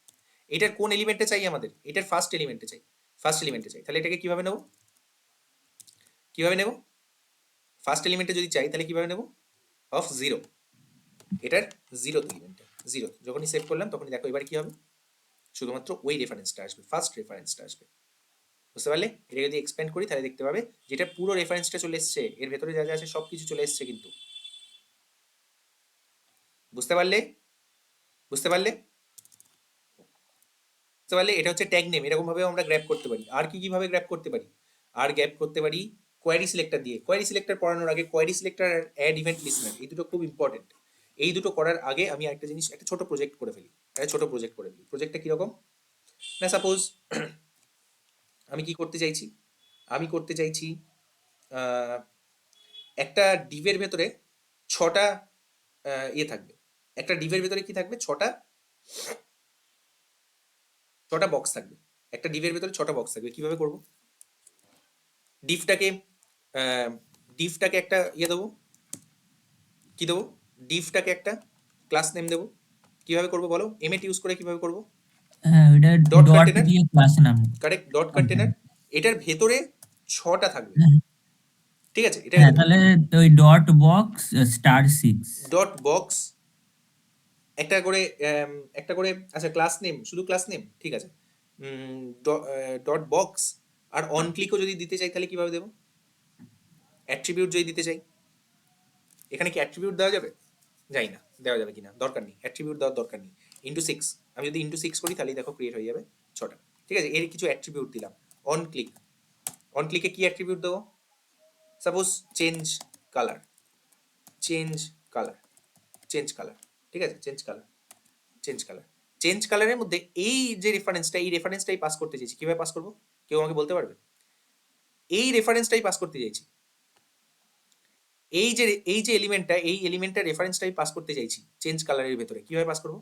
এটার কোন এলিমেন্টে চাই আমাদের, এটার ফার্স্ট এলিমেন্টে চাই, তাহলে এটাকে কিভাবে নেব, ফার্স্ট এলিমেন্টে যদি চাই তাহলে কিভাবে নেব, অফ 0, এটার জিরোথ এলিমেন্টে, জিরো। যখনই সেভ করলাম তখনই দেখো এবার কি হবে, শুধুমাত্র ওই রেফারেন্সটা আসবে, ফার্স্ট রেফারেন্সটা আসবে, বুঝতে পারলে? এটা যদি এক্সপ্যান্ড করি তাহলে দেখতে পাবে যেটা পুরো রেফারেন্সটা চলে এসছে, এর ভেতরে যা যা আছে সব কিছু চলে এসছে কিন্তু, বুঝতে পারলে? এটা হচ্ছে ট্যাগ নেম। এরকম ভাবে আমরা গ্র্যাব করতে পারি। আর কিভাবে গ্র্যাব করতে পারি, কোয়ারি সিলেক্টর দিয়ে। কোয়ারি সিলেক্টর পড়ানোর আগে কোয়ারি সিলেক্টর আর অ্যাড ইভেন্ট লিসনার, এই দুটো খুব ইম্পর্টেন্ট। এই দুটো করার আগে আমি একটা জিনিস, একটা ছোট প্রজেক্ট করে ফেলি। প্রজেক্টটা কিরকম না, সাপোজ আমি কি করতে চাইছি, একটা ডিভের ভেতরে 6টা থাকবে, একটা ডিভের ভেতরে কি থাকবে, 6টা বক্স থাকবে, একটা ডিভের ভেতরে 6টা বক্স থাকবে। কিভাবে করব, ডিভটাকে একটা দেবো, কি দেবো, ডিভটাকে একটা ক্লাস নেম দেবো। কিভাবে করব বলো, এমএট ইউজ করে কিভাবে করব, হ্যাঁ, এটা ডট ডট কন্টেনার, দিয়ে ক্লাস নাম। Correct, dot container. এটার ভেতরে 6টা থাকবে, ঠিক আছে। এটা হ্যাঁ, তাহলে ওই ডট বক্স *6 ডট বক্স একটা করে আচ্ছা, ক্লাস নেম, শুধু ক্লাস নেম, ঠিক আছে। ডট বক্স, আর অন ক্লিকও যদি দিতে চাই তাহলে কিভাবে দেবো, অ্যাট্রিবিউট যদি দিতে চাই, এখানে কি অ্যাট্রিবিউট দেওয়া যাবে, যাই না, দেওয়া যাবে কিনা দরকার নেই, অ্যাট্রিবিউট দেওয়ার দরকার নেই। * 6, আমি যদি * 6 করি তাহলেই দেখো ক্রিয়েট হয়ে যাবে 6টা, ঠিক আছে। এর কিছু অ্যাট্রিবিউট দিলাম। অন ক্লিকে কি অ্যাট্রিবিউট দেবো, সাপোজ চেঞ্জ কালার, ঠিক আছে, চেঞ্জ কালারের মধ্যে এই যে রেফারেন্সটাই পাস করতে চাইছি। কিভাবে পাস করব, কেউ আমাকে বলতে পারবে? এই রেফারেন্সটাই পাস করতে চাইছি, এই যে এলিমেন্টটা রেফারেন্সটাই পাস করতে চাইছি চেঞ্জ কালারের ভেতরে। কিভাবে পাস করব,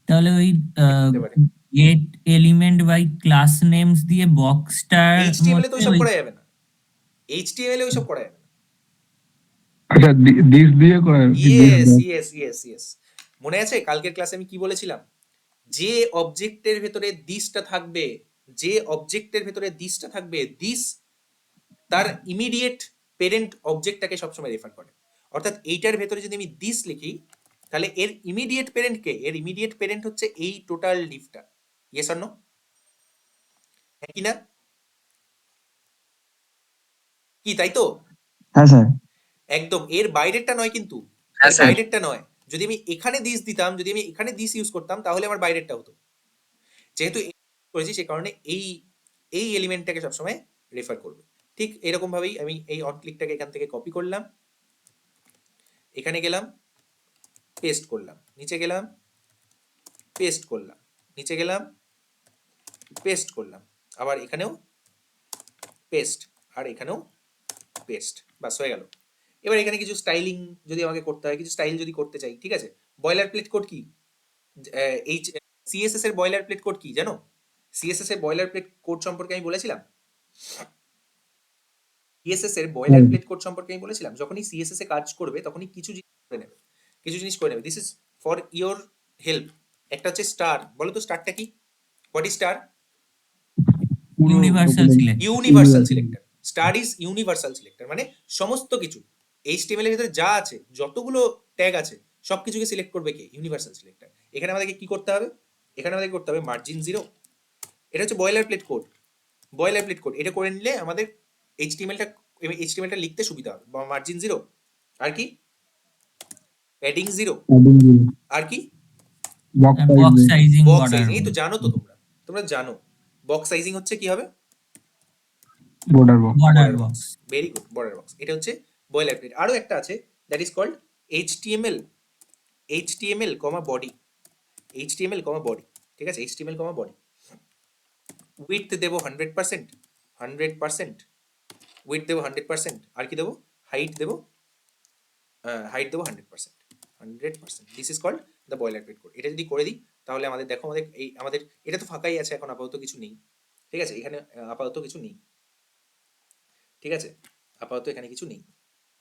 তাহলে ওই হতে পারে get element by class names দিয়ে বক্সটার HTML এ তো মধ্যে ওইসব ওই করা যাবে না, HTML এ ওইসব করা যাবে না, আচ্ছা দিস দিয়ে করে আর কি, ইয়েস ইয়েস ইয়েস ইয়েস, মনে আছে কালকের ক্লাসে আমি কি বলেছিলাম? যে অবজেক্টের ভেতরে দিসটা থাকবে, যে অবজেক্টের ভেতরে দিসটা থাকবে, দিস তার ইমিডিয়েট পেরেন্ট অবজেক্টটাকে সবসময় রেফার করে। অর্থাৎ এইটার ভেতরে যদি আমি দিস লিখি, তাহলে এর ইমিডিয়েট পেরেন্ট কে? এর ইমিডিয়েট পেরেন্ট হচ্ছে এই টোটাল লিফটা। Yes or no? হ্যাঁ কি না? কি তাই তো? হ্যাঁ স্যার। একদম, এর বাইরেরটা নয় কিন্তু, হ্যাঁ এর স্যার। বাইরেরটা নয়। যদি আমি এখানে দিস দিতাম, যদি আমি এখানে দিস ইউজ করতাম, তাহলে আমার বাইরেরটা হতো। যেহেতু করেছি সে কারণে এই এই এলিমেন্টটাকে সবসময় রেফার করবে। ঠিক এরকম ভাবেই আমি এই অন ক্লিকটাকে এখান থেকে কপি করলাম, এখানে গেলাম, পেস্ট করলাম, নিচে গেলাম, পেস্ট করলাম, নিচে গেলাম, পেস্ট করলাম, আবার এখানেও পেস্ট, আর এখানেও পেস্ট, বাস হয়ে গেল। এবার এখানে কিছু স্টাইলিং যদি আমাকে করতে হয়, কিছু স্টাইল যদি করতে চাই, ঠিক আছে। বয়লার প্লেট কোড কি? এইচ সিএসএস এর বয়লার প্লেট কোড কি জানো? সিএসএস এর বয়লার প্লেট কোড সম্পর্কে আমি বলেছিলাম। সিএসএস এর বয়লার প্লেট কোড সম্পর্কে আমি বলেছিলাম, যখনই সিএসএস এ কাজ করবে তখনই কিছু জিনিস করে নেবে, কিছু জিনিস করে নেবে। This is for your help. একটা হচ্ছে স্টার, বলো তো স্টারটা কি? What is star? Universal select. Universal selector. Star is universal selector, মানে সমস্ত কিছু এইচটিএমএল এর ভিতরে যা আছে, যতগুলো ট্যাগ আছে সবকিছুকে সিলেক্ট করবে কে? Universal selector. এখানে আমাদেরকে কি করতে হবে? এখানে আমাদেরকে করতে হবে মার্জিন 0। এটা হচ্ছে boilerplate code. Boilerplate code এটা করে নিলে আমাদের এইচটিএমএলটা লিখতে সুবিধা হবে। মার্জিন 0, আর কি প্যাডিং 0, আর কি box box size sizing, box border, sizing. এই তো জানো তো, তোমরা জানো বক্স সাইজিং হচ্ছে কি হবে? Border box. Border border box. Box, very good, border box. এটা হচ্ছে বয়লার প্লেট। আরো একটা আছে, that is called HTML, HTML comma body, HTML comma body, ঠিক আছে, এইচটিএমএল কমা বডি। উইডথ দেবো 100%, 100%, উইডথ দেবো 100%, আর কি দেবো? হাইট দেবো, হাইট দেবো 100%, 100%। This is called the boilerplate code. এটা যদি করে দিই তাহলে আমাদের দেখো, আমাদের এটা তো ফাঁকাই আছে এখন, আপাতত কিছু নেই, ঠিক আছে, এখানে আপাতত কিছু নেই, ঠিক আছে, আপাতত এখানে কিছু নেই।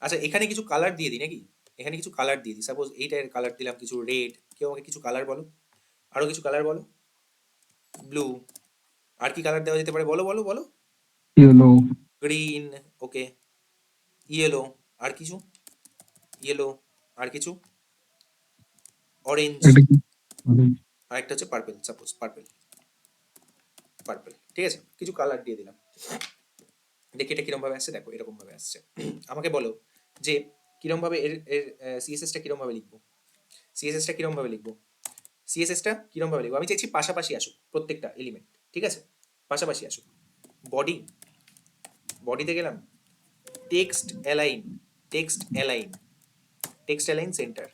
আচ্ছা এখানে কিছু কালার দিয়ে দিই নাকি? এখানে কিছু কালার দিয়ে দিই, সাপোজ এইটার কালার দিলাম কিছু রেড। কেউ আমাকে কিছু কালার বলো, আরো কিছু কালার বলো। ব্লু, আর কি কালার দেওয়া যেতে পারে? বলো বলো বলো। ইয়েলো, গ্রিন, ওকে, ইয়েলো, আর কিছু? ইয়েলো, আর কিছু? অরেঞ্জ, এটা কি আর একটা হচ্ছে পার্পল, সাপোজ পার্পল, পার্পল, ঠিক আছে, কিছু কালার দিয়ে দিলাম। দেখি এটা কিরম ভাবে আসছে, দেখো এরকম ভাবে আসছে। আমাকে বলো যে কিরম ভাবে এর এর সিএসএস টা কিরম ভাবে লিখবো, সিএসএস টা কিরম ভাবে লিখবো, সিএসএস টা কিরম ভাবে লিখবো? আমি চাইছি পাশাপাশি আসুক প্রত্যেকটা এলিমেন্ট, ঠিক আছে, পাশাপাশি আসুক। বডি, বডিতে গেলাম, text align, text align, text align centre.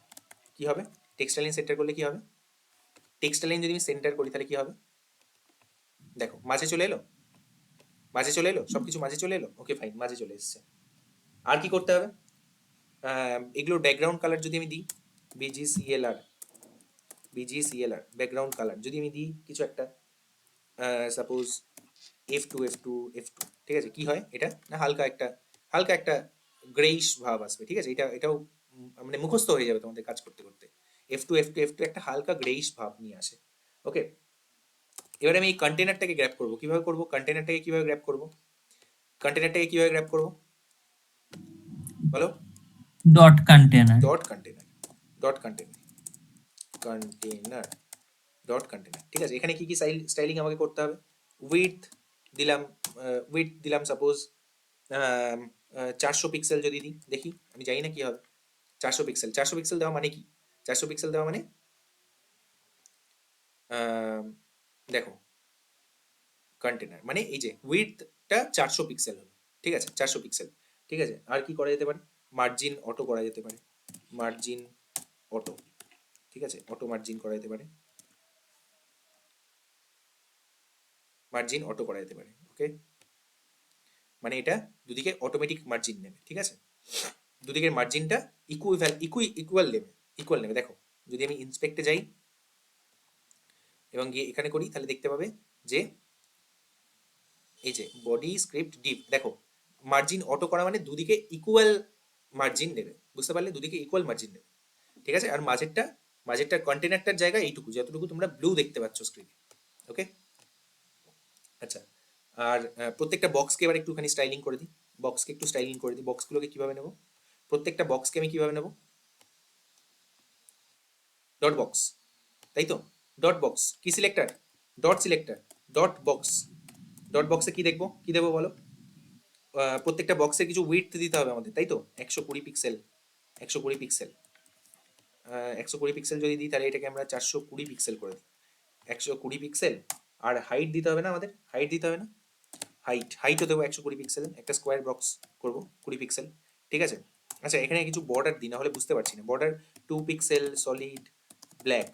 কি হবে? টেক্সট অ্যালাইন সেন্টার করলে কি হবে? টেক্সট অ্যালাইন যদি আমি সেন্টার করি তাহলে কি হবে? দেখো মাঝে চলে এলো, মাঝে চলে এলো, সবকিছু মাঝে চলে এলো, ওকে ফাইন, মাঝে চলে এসছে। আর কি করতে হবে? এগুলোর ব্যাকগ্রাউন্ড কালার যদি আমি দিই, বিজিসিএলআর, বিজিসিএলআর ব্যাকগ্রাউন্ড কালার যদি আমি দিই কিছু একটা, সাপোজ F2 F2 F2, ঠিক আছে, কি হয় এটা? না হালকা একটা গ্রেইশ ভাব আসবে, ঠিক আছে, এটাও মানে মুখস্থ হয়ে যাবে তোমাদের কাজ করতে করতে। F2 F2 F2 একটা হালকা গ্রেইশ ভাব নিয়ে আসে, ওকে। এবারে আমি এই কন্টেনারটাকে গ্র্যাব করব, কিভাবে করব? কন্টেনারটাকে কিভাবে গ্র্যাব করব? কন্টেনারটাকে কিভাবে গ্র্যাব করব বলো? Dot container. Dot container, dot container, container, dot container, ঠিক আছে। এখানে কি কি স্টাইলিং আমাকে করতে হবে? উইডথ দিলাম, উইডথ দিলাম সাপোজ 400 পিক্সেল যদি দিই, দেখি আমি জানি না কি হবে। 400 পিক্সেল, 400 পিক্সেল দেওয়া মানে কি? 400 পিক্সেল দেওয়া মানে দেখো কন্টেনার মানে এই যে উইডথটা 400 পিক্সেল হলো, ঠিক আছে, 400 পিক্সেল, ঠিক আছে। আর কি করা যেতে পারে? মার্জিন অটো করা যেতে পারে, মার্জিন অটো, ঠিক আছে, অটো মার্জিন করা যেতে পারে, মার্জিন অটো করা যেতে পারে, ওকে। মানে এটা দুদিকে অটোমেটিক মার্জিন নেবে, ঠিক আছে, দুদিকের মার্জিনটা ইকুয়াল নেবে। দেখো যদি আমি ইন্সপেক্টে যাই এবং গিয়ে এখানে করি তাহলে দেখতে পাবে যে এই যে বডি স্ক্রিপ্ট ডিপ, দেখো মার্জিন অটো করা মানে দুদিকে ইকুয়াল মার্জিন নেবে, বুঝতে পারলে? দুদিকে ইকুয়াল মার্জিন নেবে, ঠিক আছে? আর মাঝেরটা কন্টেনারটার জায়গা এইটুকু, যতটুকু তোমরা ব্লু দেখতে পাচ্ছ স্ক্রিনে। ওকে, আচ্ছা। আর প্রত্যেকটা বক্সকে এবার একটুখানি স্টাইলিং করে দিই, বক্সকে একটু স্টাইলিং করে দিই। বক্সগুলোকে কিভাবে নেব? প্রত্যেকটা বক্সকে আমি কিভাবে নেব? ডট বক্স, তাই তো? ডট বক্স কি selector? Dot selector, dot box. Dot বক্সে কি দেখবো, কি দেবো বলো? প্রত্যেকটা বক্সে কিছু উইডথ দিতে হবে আমাদের, তাই তো? 120 পিক্সেল, 120 পিক্সেল, 120 পিক্সেল যদি দিই তাহলে এটাকে আমরা 420 পিক্সেল করে দিই। 120 পিক্সেল। আর হাইট দিতে হবে না আমাদের? হাইট দিতে হবে না? হাইটও দেবো 120 পিক্সেল, একটা স্কোয়ার বক্স করবো 20 পিক্সেল, ঠিক আছে? আচ্ছা, এখানে কিছু বর্ডার দিই, না হলে বুঝতে পারছি না। Border 2 pixel solid black,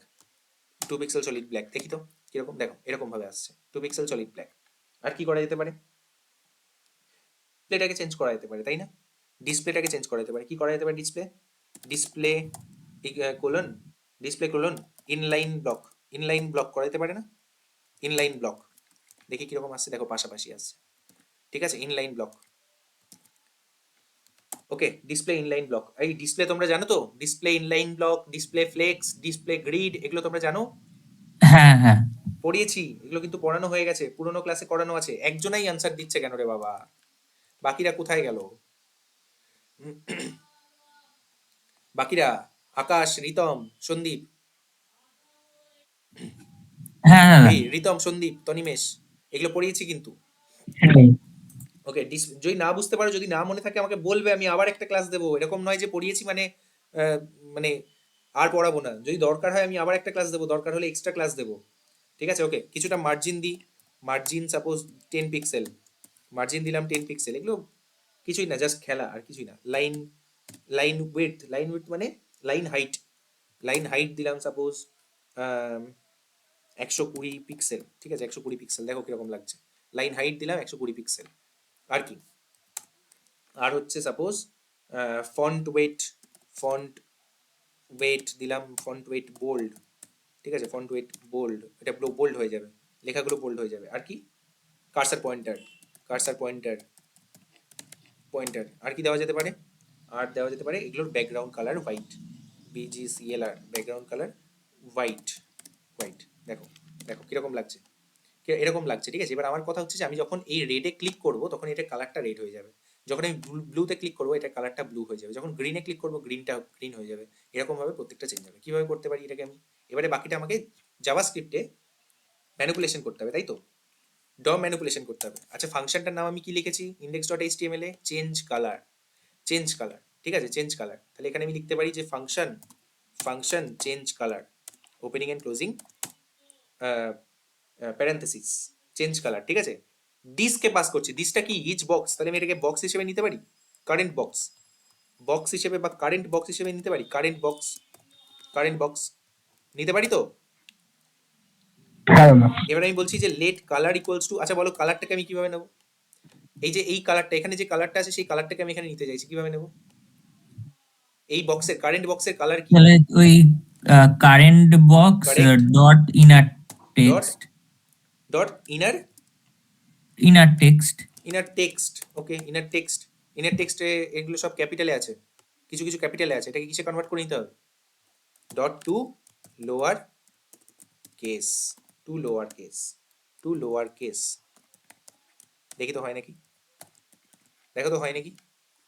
2 pixel solid black, দেখি তো কিরকম। দেখো এরকম ভাবে আসছে 2 পিক্সেল সলিড ব্ল্যাক। আর কি করা যেতে পারে? ডিসপ্লেটাকে চেঞ্জ করা যেতে পারে, তাই না? ডিসপ্লেটাকে চেঞ্জ করা যেতে পারে। কি করা যেতে পারে? Display colon, display colon inline block, inline block করা যেতে পারে না? ইনলাইন ব্লক, দেখি কিরকম আসছে। দেখো পাশাপাশি আসছে, ঠিক আছে? ইনলাইন ব্লক, ওকে। ডিসপ্লে ইনলাইন ব্লক, এই ডিসপ্লে তোমরা জানো তো? Display inline block, display flakes, display grid, এগুলো তোমরা জানো? হ্যাঁ হ্যাঁ। পড়িয়েছি এগুলো, কিন্তু পড়ানো হয়ে গেছে, পুরোনো ক্লাসে করানো আছে। একজনাই আনসার দিচ্ছে কেন রে বাবা? বাকিরা কোথায় গেল? বাকিরা আকাশ, রিতম, সন্দীপ, হ্যাঁ দাদা। এই রিতম, সন্দীপ, তনিমেষ, এগুলো পড়িয়েছি কিন্তু। ওকে, যদি না বুঝতে পারো, যদি না মনে থাকে আমাকে বলবে, আমি আবার একটা ক্লাস দেবো। এরকম নয় যে পড়িয়েছি মানে আহ, মানে আর পড়াবো না। যদি দরকার হয় আমি আবার একটা ক্লাস দেবো, দরকার হলে এক্সট্রা ক্লাস দেবো, ঠিক আছে? ওকে, কিছুটা মার্জিন দিই। মার্জিন সাপোজ 10 পিক্সেল, মার্জিন দিলাম 10 পিক্সেল। এগুলো কিছুই না, জাস্ট খেলা, আর কিছুই না। লাইন উইডথ, লাইন উইডথ মানে লাইন হাইট, লাইন হাইট দিলাম সাপোজ 120 পিক্সেল, ঠিক আছে? 120 পিক্সেল, দেখো কিরকম লাগছে। লাইন হাইট দিলাম 120 পিক্সেল। আর কি? আর হচ্ছে suppose font weight, font weight দিলাম, ফন্ট ওয়েট বোল্ড, ঠিক আছে? ফন্ট ওয়েট বোল্ড, এটা বোল্ড হয়ে যাবে, লেখাগুলো বোল্ড হয়ে যাবে। আর কি? Cursor pointer, cursor pointer, pointer. আর কি দেওয়া যেতে পারে? আর দেওয়া যেতে পারে এগুলোর background colour white, BGCLR, background colour white, white. দেখো, দেখো কিরকম লাগছে, এরকম লাগছে, ঠিক আছে? এবার আমার কথা হচ্ছে যে আমি যখন এই রেডে ক্লিক করব তখন এটা কালারটা রেড হয়ে যাবে। যখন আমি ব্লুতে ক্লিক করবো এটা কালারটা ব্লু হয়ে যাবে। যখন গ্রিনে ক্লিক করবো গ্রিনটা গ্রিন হয়ে যাবে। এরকম ভাবে প্রত্যেকটা চেঞ্জ হবে। কিভাবে করতে পারি এটাকে আমি? এবারে বাকিটা আমাকে জাভাস্ক্রিপ্টে ম্যানিপুলেশন করতে হবে, তাই তো? ডম ম্যানিপুলেশন করতে হবে। আচ্ছা, ফাংশনটার নাম আমি কি লিখেছি index.html এ? চেঞ্জ কালার, চেঞ্জ কালার, ঠিক আছে? Change colour. তাহলে এখানে আমি লিখতে পারি যে function change colour, opening and closing parenthesis, change colour, ঠিক আছে? দিসকে পাস করছি। দিসটা কি? ইচ বক্স, তাহলে আমি এটাকে বক্স হিসেবে নিতে পারি, কারেন্ট বক্স, বক্স হিসেবে বা কারেন্ট বক্স হিসেবে নিতে পারি। কারেন্ট বক্স, কারেন্ট বক্স নিতে পারি তো? হ্যাঁ দাদা। এবার আমি বলছি যে লেট কালার ইকুয়ালস টু, আচ্ছা বলো কালারটাকে আমি কিভাবে নেব? এই যে এই কালারটা, এখানে যে কালারটা আছে সেই কালারটাকে আমি এখানে নিতে চাইছি, কিভাবে নেব? এই বক্সের, কারেন্ট বক্সের কালার কি? তাহলে ওই current box Correct. Dot inner dot, text, dot inner, inner text. Inner text, okay. Inner text, inner টেক্সটে এগুলো সব ক্যাপিটালে আছে, কিছু কিছু ক্যাপিটালে আছে। এটাকে কিসে কনভার্ট করে নিতে হবে? Dot to lower case, to lower case, to lower case. দেখি তো হয় নাকি, দেখো তো হয় নাকি।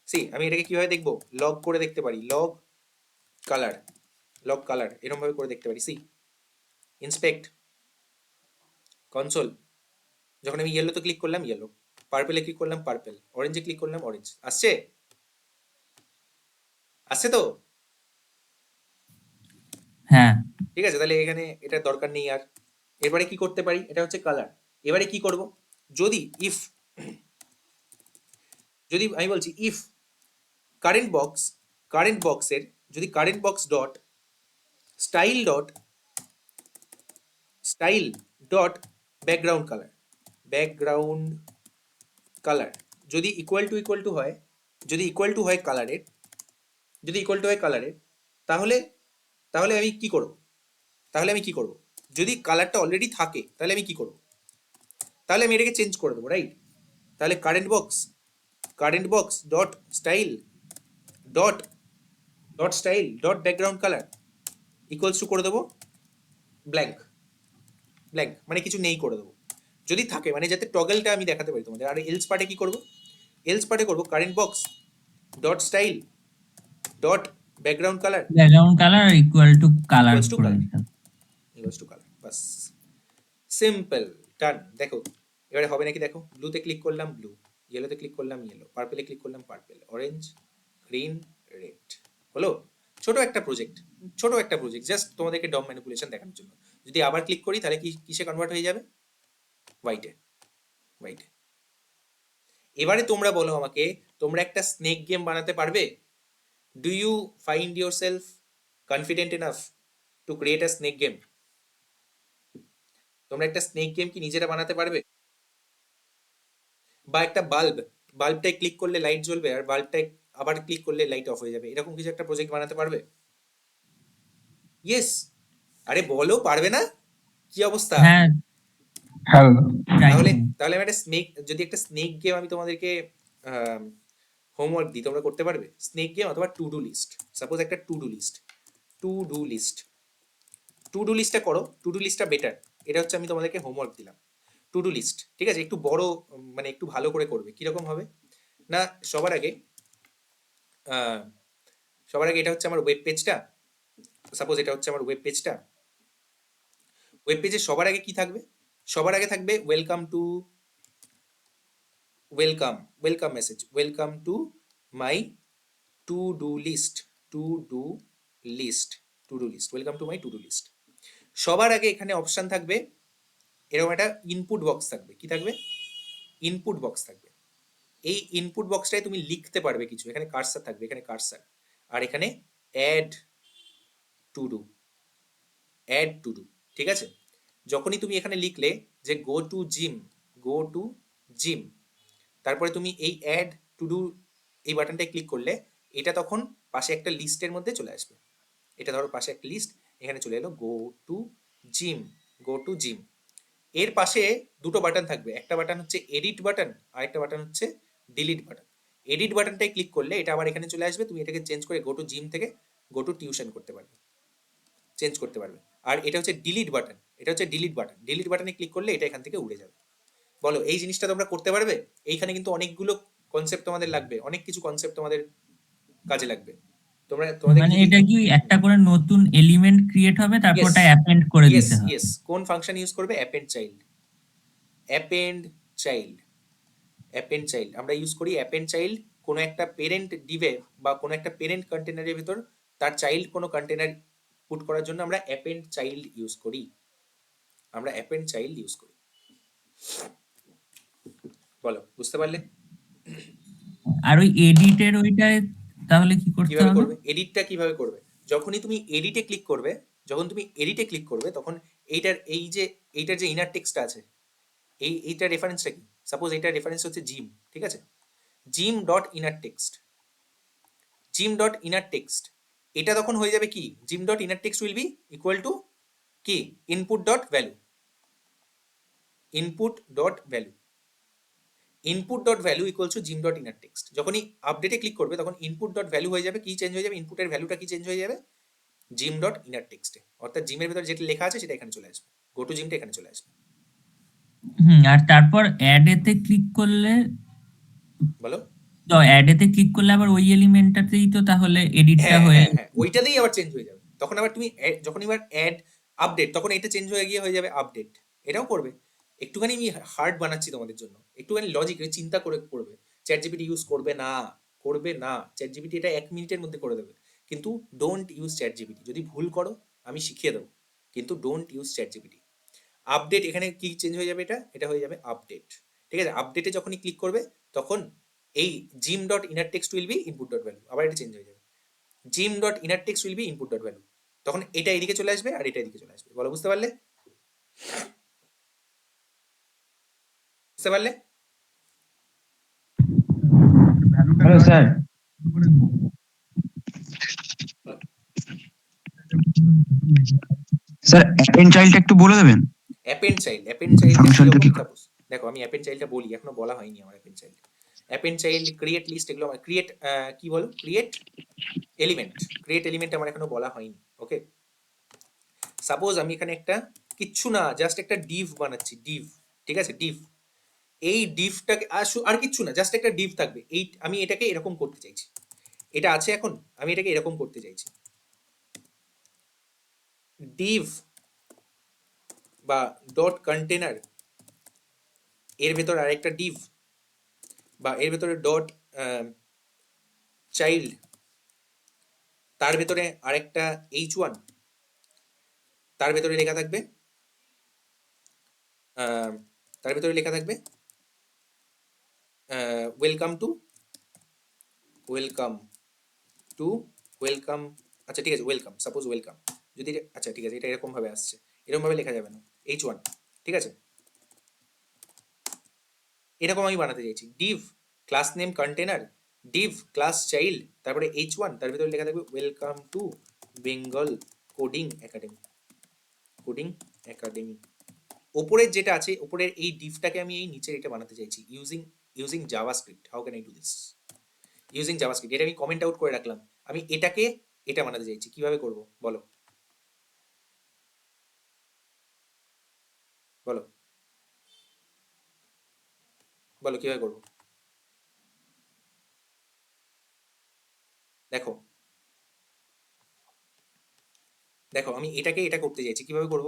সি আমি এটাকে কিভাবে দেখবো? লগ করে দেখতে পারি, লগ কালার, লগ কালার এরকম ভাবে করে দেখতে পারি। সি ইন্সপেক্ট কনসোল, যখন আমি ইয়েলোতে ক্লিক করলাম ইয়েলো, পার্পেলে ক্লিক করলাম পার্পেল, অরেঞ্জে ক্লিক করলাম অরেঞ্জ। আসছে, আসছে তো? হ্যাঁ। ঠিক আছে, তাহলে এখানে এটা দরকার নেই আর। এরপরে কি করতে পারি? এটা হচ্ছে কালার। এবারে কি করব? যদি ইফ, যদি আমি বলছি ইফ কারেন্ট বক্স, কারেন্ট বক্সের যদি current box dot style dot, style dot background colour, background colour যদি ইকুয়াল টু হয়, যদি ইকুয়াল টু হয় কালারের, যদি ইকুয়াল টু হয় কালারের, তাহলে তাহলে আমি কি করব? তাহলে আমি কি করব? যদি কালারটা অলরেডি থাকে তাহলে আমি কি করব? তাহলে আমি এটাকে চেঞ্জ করে দেবো, রাইট? তাহলে current box dot style dot dot style dot background colour equals to করে দেবো ব্ল্যাঙ্ক, ব্ল্যাঙ্ক মানে কিছু নেই করে দেবো, যদি থাকে মানে যাতে টগলটা আমি দেখাতে পারি তোমাদের। আর এলস পার্টে কি করব, এলস পার্টে করব current box dot style dot background colour background colour equal to colour Equals to করে color. দিতে হবে। ইকুয়ালস টু কালার, বাস সিম্পল ডান। দেখো এবারে হবে নাকি দেখো, ব্লুতে ক্লিক করলাম ব্লু, ইয়েলোতে ক্লিক করলাম ইয়েলো, পার্পলে ক্লিক করলাম পার্পল, অরেঞ্জ, গ্রিন, রেড, হলো। ছোট একটা প্রজেক্ট, ছোট একটা প্রজেক্ট জাস্ট তোমাদেরকে ডম ম্যানিপুলেশন দেখানোর জন্য। যদি আবার ক্লিক করি তাহলে কি কিসে কনভার্ট হয়ে যাবে, হোয়াইটে, হোয়াইটে। এবারে তোমরা বলো আমাকে, তোমরা একটা স্নেক গেম বানাতে পারবে? Do you find yourself confident enough to create a snake game? তোমরা একটা স্নেক গেম কি নিজেরা বানাতে পারবে? বা একটা বাল্ব, বাল্বটায় ক্লিক করলে লাইট জ্বলবে আর বাল্বটায় আবার ক্লিক করলে লাইট অফ হয়ে যাবে, এরকম কিছু একটা প্রজেক্ট বানাতে পারবে? ইয়েস, আরে বলো পারবে না? কি অবস্থা? হ্যাঁ, হ্যাঁ চাই। তাহলে তাহলে আমি একটা স্নেক, যদি একটা স্নেক গেম আমি তোমাদেরকে হোমওয়ার্ক দিই, তোমরা করতে পারবে? স্নেক গেম অথবা টু ডু লিস্ট, সাপোজ একটা to do list, to do list, to do লিস্টটা করো, টু ডু লিস্টটা বেটার। এটা হচ্ছে আমি তোমাদেরকে হোমওয়ার্ক দিলাম, টু ডু লিস্ট, ঠিক আছে? একটু বড় মানে একটু ভালো করে করবে। কিরকম হবে না, সবার আগে সবার আগে এটা হচ্ছে আমার ওয়েব পেজটা, সাপোজ এটা হচ্ছে আমার ওয়েব পেজটা। ওয়েব পেজে সবার আগে কি থাকবে? সবার আগে থাকবে welcome to, welcome, welcome message, welcome to my to do list, to do list, to do list, welcome to my to do list. সবার আগে এখানে অপশন থাকবে, এরকম একটা ইনপুট বক্স থাকবে। কি থাকবে? ইনপুট বক্স থাকবে। এই ইনপুট বক্সটায় তুমি লিখতে পারবে কিছু, এখানে কার্সার থাকবে, এখানে কার্সার, আর এখানে add to do, add to do, ঠিক আছে? যখনই তুমি এখানে লিখলে যে go to gym, go to gym, তারপরে তুমি এই অ্যাড টু ডু এই বাটনটায় ক্লিক করলে এটা তখন পাশে একটা লিস্টের মধ্যে চলে আসবে। এটা ধরো পাশে একটা লিস্ট, এখানে চলে এলো গো to gym, go to gym. এর পাশে দুটো বাটন থাকবে, একটা বাটন হচ্ছে এডিট বাটন আর একটা বাটন হচ্ছে ডিলিট বাটন। এডিট বাটনটায় ক্লিক করলে এটা আবার এখানে চলে আসবে, তুমি এটাকে চেঞ্জ করে গো টু জিম থেকে গো টু টিউশন করতে পারবে, চেঞ্জ করতে পারবে। আর এটা হচ্ছে ডিলিট বাটন, এটা হচ্ছে ডিলিট বাটন, ডিলিট বাটনে ক্লিক করলে এটা এখান থেকে উড়ে যাবে। বলো এই জিনিসটা তোমরা করতে পারবে? এইখানে কিন্তু অনেকগুলো কনসেপ্ট তোমাদের লাগবে, অনেক কিছু কনসেপ্ট তোমাদের কাজে লাগবে। তোমরা তোমাদের মানে এটা কি একটা করে নতুন এলিমেন্ট ক্রিয়েট হবে, তারপর ওটা অ্যাপেন্ড করে ইয়েস দিতে হবে? ইয়েস, কোন ফাংশন ইউজ করবে? Append child, append child, append child আমরা ইউজ করি। অ্যাপেন্ড চাইল্ড কোনো একটা পেরেন্ট ডিভে বা কোনো একটা পেরেন্ট কন্টেনারের ভিতর তার চাইল্ড কোনো কন্টেনার পুট করার জন্য আমরা অ্যাপেন্ড চাইল্ড ইউজ করি, আমরা অ্যাপেন্ড চাইল্ড ইউজ করি। বলো বুঝতে পারলে? আর ওই এডিটের ওইটায় তাহলে কি করতে কিভাবে হবে? করবে এডিটটা, কিভাবে করবে? যখনই তুমি এডিটে ক্লিক করবে, যখন তুমি এডিটে ক্লিক করবে তখন এইটার এইটার যে ইনার টেক্সটটা আছে, এইটার রেফারেন্সটা কি? সাপোজ এইটার রেফারেন্স হচ্ছে জিম, ঠিক আছে? Jim dot inner text, Jim dot inner text, এটা তখন হয়ে যাবে কি? Jim dot inner text will be equal to কি? Input dot value, input dot value, input dot value equal to Jim dot inner text. যখনই আপডেটে click করবে তখন ইনপুট ডট ভ্যালু হয়ে যাবে, কি চেঞ্জ হয়ে যাবে? ইনপুটের ভ্যালুটা কি চেঞ্জ হয়ে যাবে? জিম ডট ইনার টেক্সটে, অর্থাৎ জিমের ভিতরে যেটা লেখা আছে সেটা এখানে চলে আসবে, গো টু জিমটা এখানে চলে আসবে। আর তারপর অ্যাড এতে ক্লিক করলে, বলো। তো অ্যাড এতে ক্লিক করলে আবার ওই এলিমেন্টটাতেই তো তাহলে এডিটটা হ্যাঁ হয়ে হ্যাঁ হ্যাঁ, ওইটাতেই আবার চেঞ্জ হয়ে যাবে। তখন আবার তুমি যখন এবার অ্যাড আপডেট, তখন এটা চেঞ্জ হয়ে গিয়ে হয়ে যাবে আপডেট। এটাও করবে। একটুখানি আমি হার্ড বানাচ্ছি তোমাদের জন্য, একটুখানি লজিক চিন্তা করে করবে। চ্যাট জিপিটি ইউজ করবে না, করবে না। চ্যাট জিপিটি এটা 1 মিনিটের মধ্যে করে দেবে, কিন্তু ডোন্ট ইউজ চ্যাট জিপিটি। যদি ভুল করো আমি শিখিয়ে দেবো, কিন্তু don't use chat GPT. Update, এখানে কি চেঞ্জ হয়ে যাবে? এটা হয়ে যাবে আপডেট, ঠিক আছে? আপডেটে যখনই ক্লিক করবে তখন এই gym dot inner text will B input dot value, আবার এটা চেঞ্জ হয়ে যাবে। Gym dot inner text will B input dot value, তখন এটা এদিকে চলে আসবে আর এটা এদিকে চলে আসবে। বলো বুঝতে পারলে? বুঝতে পারলে? হ্যালো স্যার, স্যার অ্যাপেন্ড চাইল্ডটা একটু বলে দেবেন? Append child, append child Function টা কি? দেখো আমি অ্যাপেন্ড চাইল্ডটা বলি, এখনো বলা হয়নি আমার append child. Append child, create list, এগুলো আমার ক্রিয়েট, কি বলো, ক্রিয়েট এলিমেন্ট। ক্রিয়েট এলিমেন্ট আমার এখনো বলা হয়নি। ওকে, সাপোজ আমি এখানে একটা কিচ্ছু না, জাস্ট একটা ডিভ বানাচ্ছি, ডিভ, ঠিক আছে, ডিভ। এই ডিভটাকে আর কিচ্ছু না, জাস্ট একটা ডিভ থাকবে, এই আমি এটাকে এরকম করতে চাইছি, এটা আছে এখন, আমি এটাকে এরকম করতে চাইছি। ডিভ বা ডট কন্টেনার, এর ভেতর আরেকটা ডিভ, বা এর ভেতরে ডট চাইল্ড, তার ভেতরে আরেকটা h1, তার ভেতরে লেখা থাকবে তার ভেতরে লেখা থাকবে welcome to, welcome to, welcome, আচ্ছা ঠিক আছে, ওয়েলকাম, সাপোজ ওয়েলকাম, যদি আচ্ছা ঠিক আছে, এটা এরকম ভাবে আসছে, এরকম ভাবে লেখা যাবে না, h1, ঠিক আছে, এরকম আমি বানাতে চাইছি। Depp class name container, Depp class child, তারপরে h1, তার ভিতরে লেখা থাকবে welcome two Bengal coding academy, coding academy. ওপরের যেটা আছে, ওপরের এই ডিভটাকে আমি এই নিচের এটা বানাতে চাইছি using JavaScript. How can I do this? Using JavaScript, এটা আমি কমেন্ট আউট করে রাখলাম, আমি এটাকে এটা বানাতে চাইছি, কিভাবে করব বলো, বলো, বলো কিভাবে করব? দেখো, দেখো আমি এটাকে এটা করতে চাইছি, কিভাবে করব,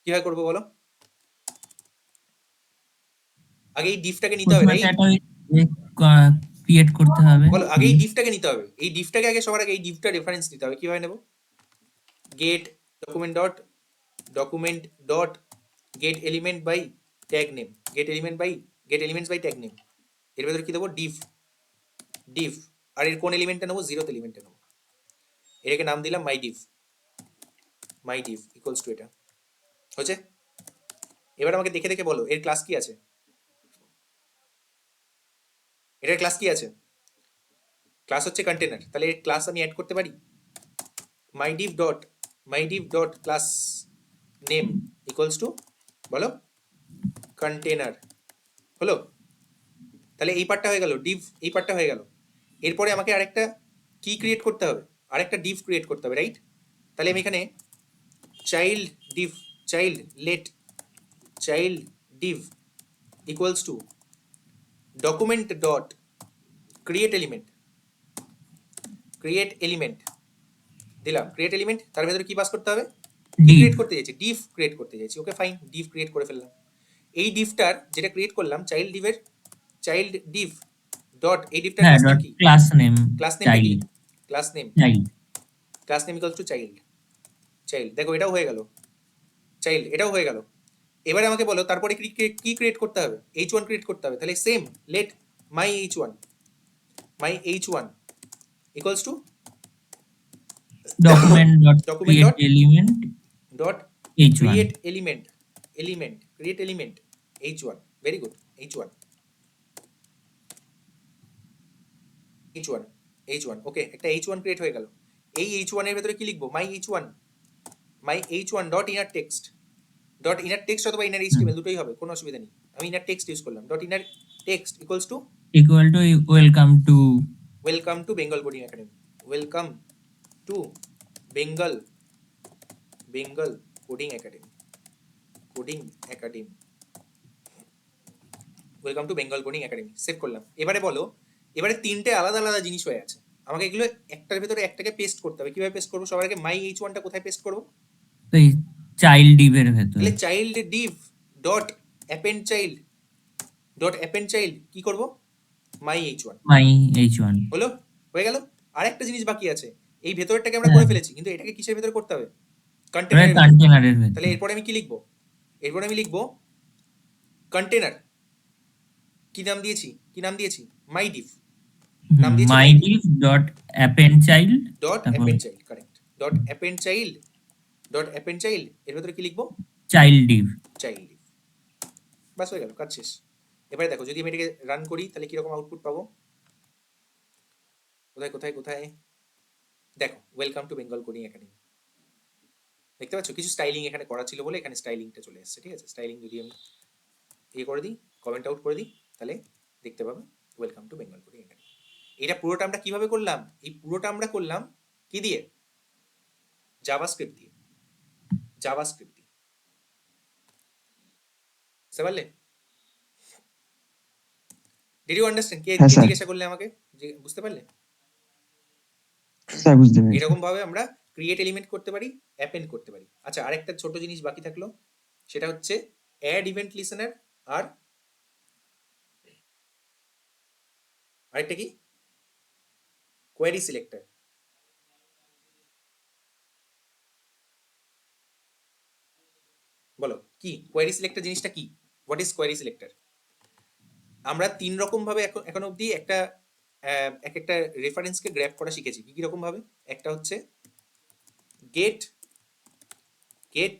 কিভাবে করব বলো? আগে এই ডিভটাকে নিতে হবে, প্রথমে তো রাইট? একটা ক্রিয়েট করতে হবে। বলো, আগে এই ডিভটাকে নিতে হবে, এই ডিভটাকে আগে সবার আগে এই ডিভটা রেফারেন্স দিতে হবে, কিভাবে নেব? Get document dot get element by tag name, get elements by tag name, এর ভেতরে কি দেবো? ডিভ, ডিভ, আর এর কোন এলিমেন্টটা নেবো? 0th এলিমেন্টটা নেবো, এটাকে নাম দিলাম মাই ডিভ ইকুয়ালস টু, এটা হচ্ছে। এবার আমাকে দেখে দেখে বলো এর ক্লাস কি আছে, এটার ক্লাস কি আছে? ক্লাস হচ্ছে কন্টেনার, তাহলে এর ক্লাস আমি অ্যাড করতে পারি, my div dot class name equals to, বলো, কন্টেনার, হলো? তাহলে এই পার্টটা হয়ে গেল, ডিভ এই পার্টটা হয়ে গেল। এরপরে আমাকে আরেকটা কি ক্রিয়েট করতে হবে? আরেকটা ডিভ ক্রিয়েট করতে হবে, রাইট? তাহলে আমি এখানে child div, child let child div equals to document dot create element, create element দিলাম, ক্রিয়েট এলিমেন্ট, তার ভেতরে কি পাস করতে হবে? কি ডিভ, ক্রিয়েট করতে চাইছি? ডিভ ক্রিয়েট করতে চাইছি, ওকে ফাইন, ডিভ ক্রিয়েট করে ফেললাম। এই ডিভটার যেটা ক্রিয়েট করলাম, চাইল্ড ডিভের, চাইল্ড ডিভ ডট, এই ডিভটার হ্যাঁ, ক্লাস নেম ডট কি? ক্লাস নেম ক্লাস নেমটা কি? Child, class name, child. Class name equals two child, child, দেখো এটাও হয়ে গেল, চাইল্ড এটাও হয়ে গেল। এবারে আমাকে বলো তারপরে কি ক্রিয়েট করতে হবে? h1 ক্রিয়েট করতে হবে, তাহলে same late my h1 equals to document dot document create element dot h1। Create create element h1, very good, h1, ওকে, একটা h1 ক্রিয়েট হয়ে গেল। এই h1 এর ভেতরে কি লিখবো? মাই h1 ডট ইনার টেক্সট অথবা ইনার html দুটোই হবে, কোনো অসুবিধা নেই, আমি ইনার টেক্সট ইউজ করলাম, dot inner text equals two equal to welcome to Bengal coding academy, welcome to Bengal coding academy, welcome to Bengal coding academy, save করলাম। এবারে বলো, এবারে তিনটে আলাদা আলাদা জিনিস হয়ে আছে, আমাকে এগুলো একটার ভেতরে একটাকে পেস্ট করতে হবে, কিভাবে পেস্ট করবো? সবার আগে মাই h1টা কোথায় পেস্ট করবো? তো এই চাইল্ড ডিভের ভেতরে তাহলে child Depp dot append child কি করব? মাই h1, মাই h1। হলো, হয়ে গেল। আর একটা জিনিস বাকি আছে, এই ভেতরটাকে আমরা করে ফেলেছি, কিন্তু এটাকে কিসের ভেতরে করতে হবে? কন্টেনারের ভেতরে। কন্টেনারের তাহলে ভেতরে এরপরে আমি কি লিখবো? এরপরে আমি লিখবো কন্টেনার, কি নাম দিয়েছি? মাই ডিভ, নাম দিয়েছি my my div div dot append child, dot তারপর append child, correct, dot append child, এর ভেতরে কি লিখবো? Child div. চাইল্ড, বাস হয়ে গেল, কাজ শেষ। এবারে দেখো যদি আমি এটাকে রান করি তাহলে কিরকম আউটপুট পাবো? কোথায় দেখো, welcome to Bengal coding academy, দেখতে পাচ্ছ কিছু স্টাইলিং এখানে করা ছিল বলে এখানে স্টাইলিংটা চলে এসেছে, ঠিক আছে? স্টাইলিং যদি আমি করে দিই, কমেন্ট আউট করে দিই, তাহলে দেখতে পাবে welcome to Bengal coding academy. এটা পুরোটা আমরা কিভাবে করলাম? এই পুরোটা আমরা করলাম কি দিয়ে? জাভাস্ক্রিপ্ট দিয়ে। জাভাস্ক্রিপ্ট দিয়ে, বুঝতে পারলে? Did you understand? কে হ্যাঁ, স্যার। জিজ্ঞাসা করলে আমাকে? বুঝতে পারলে? স্যার বুঝতে পেরেছি। এরকম ভাবে আমরা ক্রিয়েট এলিমেন্ট করতে পারি, অ্যাপেন্ড করতে পারি। আচ্ছা, আরেকটা ছোট জিনিস বাকি থাকলো, সেটা হচ্ছে অ্যাড ইভেন্ট লিসেনার, আর আরেকটা কি? Query selector. বলো কি কোয়েরি সিলেক্টর জিনিসটা কি? What is query selector? আমরা তিন রকম ভাবে এখন অবধি একটা এক একটা রেফারেন্সকে গ্র্যাব করা শিখেছি। কি কি রকম ভাবে? একটা হচ্ছে get get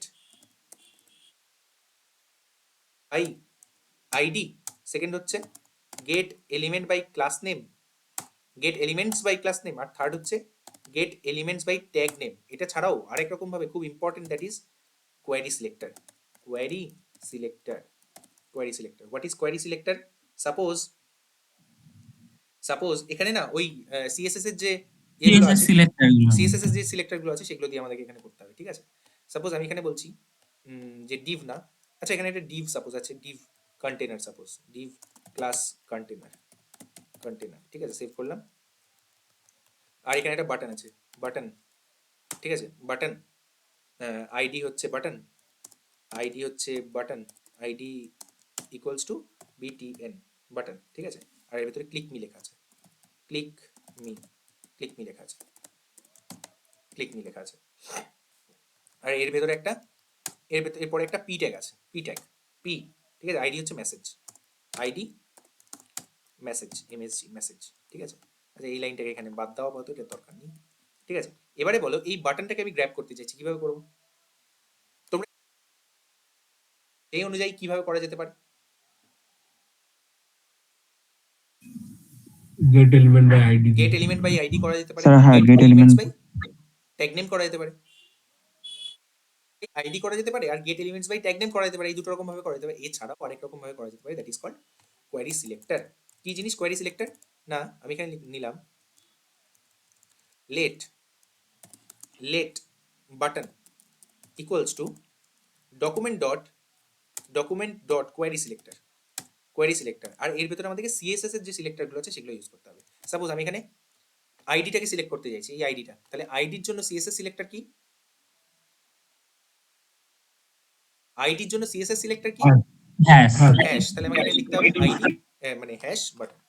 by ID, second হচ্ছে get element by class name, get elements by class name, আর থার্ড হচ্ছে get elements by tag name. এটা ছাড়াও আরেক রকম ভাবে খুব important, that is query selector. Query selector, query selector. What is query selector? Suppose এখানে না ওই সিএসএস এর যে ইয়েগুলো CSS আছে, সিলেক্টর গুলো সিএসএস এর যে সিলেক্টরগুলো আছে সেগুলো দিয়ে আমাদেরকে এখানে করতে হবে, ঠিক আছে? সাপোজ আমি এখানে বলছি যে ডিভ না, আচ্ছা এখানে একটা ডিভ সাপোজ আছে, Depp container, suppose Depp class container, container, ঠিক আছে, সেভ করলাম। আর এখানে একটা বাটন আছে, বাটন, ঠিক আছে, বাটন, আইডি হচ্ছে বাটন, আইডি হচ্ছে button, ID equals to BTN, button, ঠিক আছে। আর এর ভিতরে ক্লিক মি লেখা আছে, ক্লিক মি, ক্লিক মি লেখা আছে, ক্লিক মি লেখা আছে। আর এর ভেতরে একটা, এরপরে একটা পি ট্যাগ আছে, পি ট্যাগ, পি, ঠিক আছে। আইডি হচ্ছে message, ID message, MSG message, ঠিক আছে। আচ্ছা এই লাইনটাকে এখানে বাদ দেওয়া আপাতত, এটা দরকার নেই, ঠিক আছে। এবারে বলো এই বাটনটাকে আমি গ্র্যাব করতে চাইছি, কিভাবে করবো? তোমরা এই অনুযায়ী কিভাবে করা যেতে পারে? Get element by ID. Get element by ID করা যেতে পারে, স্যার হ্যাঁ, get get elements element- by tag name করা যেতে পারে, আইডি করা যেতে পারে, আর get elements by tag name করা যেতে পারে। এই দুটো রকম ভাবে করা যেতে পারে। এছাড়াও আরেক রকম ভাবে করা যেতে পারে, that is called query selector. কি জিনিস কোয়েরি সিলেক্টর? না আমি এখানে নিলাম let, let button equals to document dot query selector, query selector. আর এর ভেতরে আমাদেরকে সিএসএস এর যে সিলেক্টরগুলো আছে সেগুলো ইউজ করতে হবে। সাপোজ আমি এখানে আইডিটাকে সিলেক্ট করতে চাইছি, এই আইডিটা, তাহলে আইডির জন্য সিএসএস সিলেক্টর কি? আইডির জন্য সিএসএস সিলেক্টর কি? হ্যাশ। হ্যাশ। তাহলে আমাকে এখানে লিখতে হবে আইডি, মানে হ্যাশ বাটন,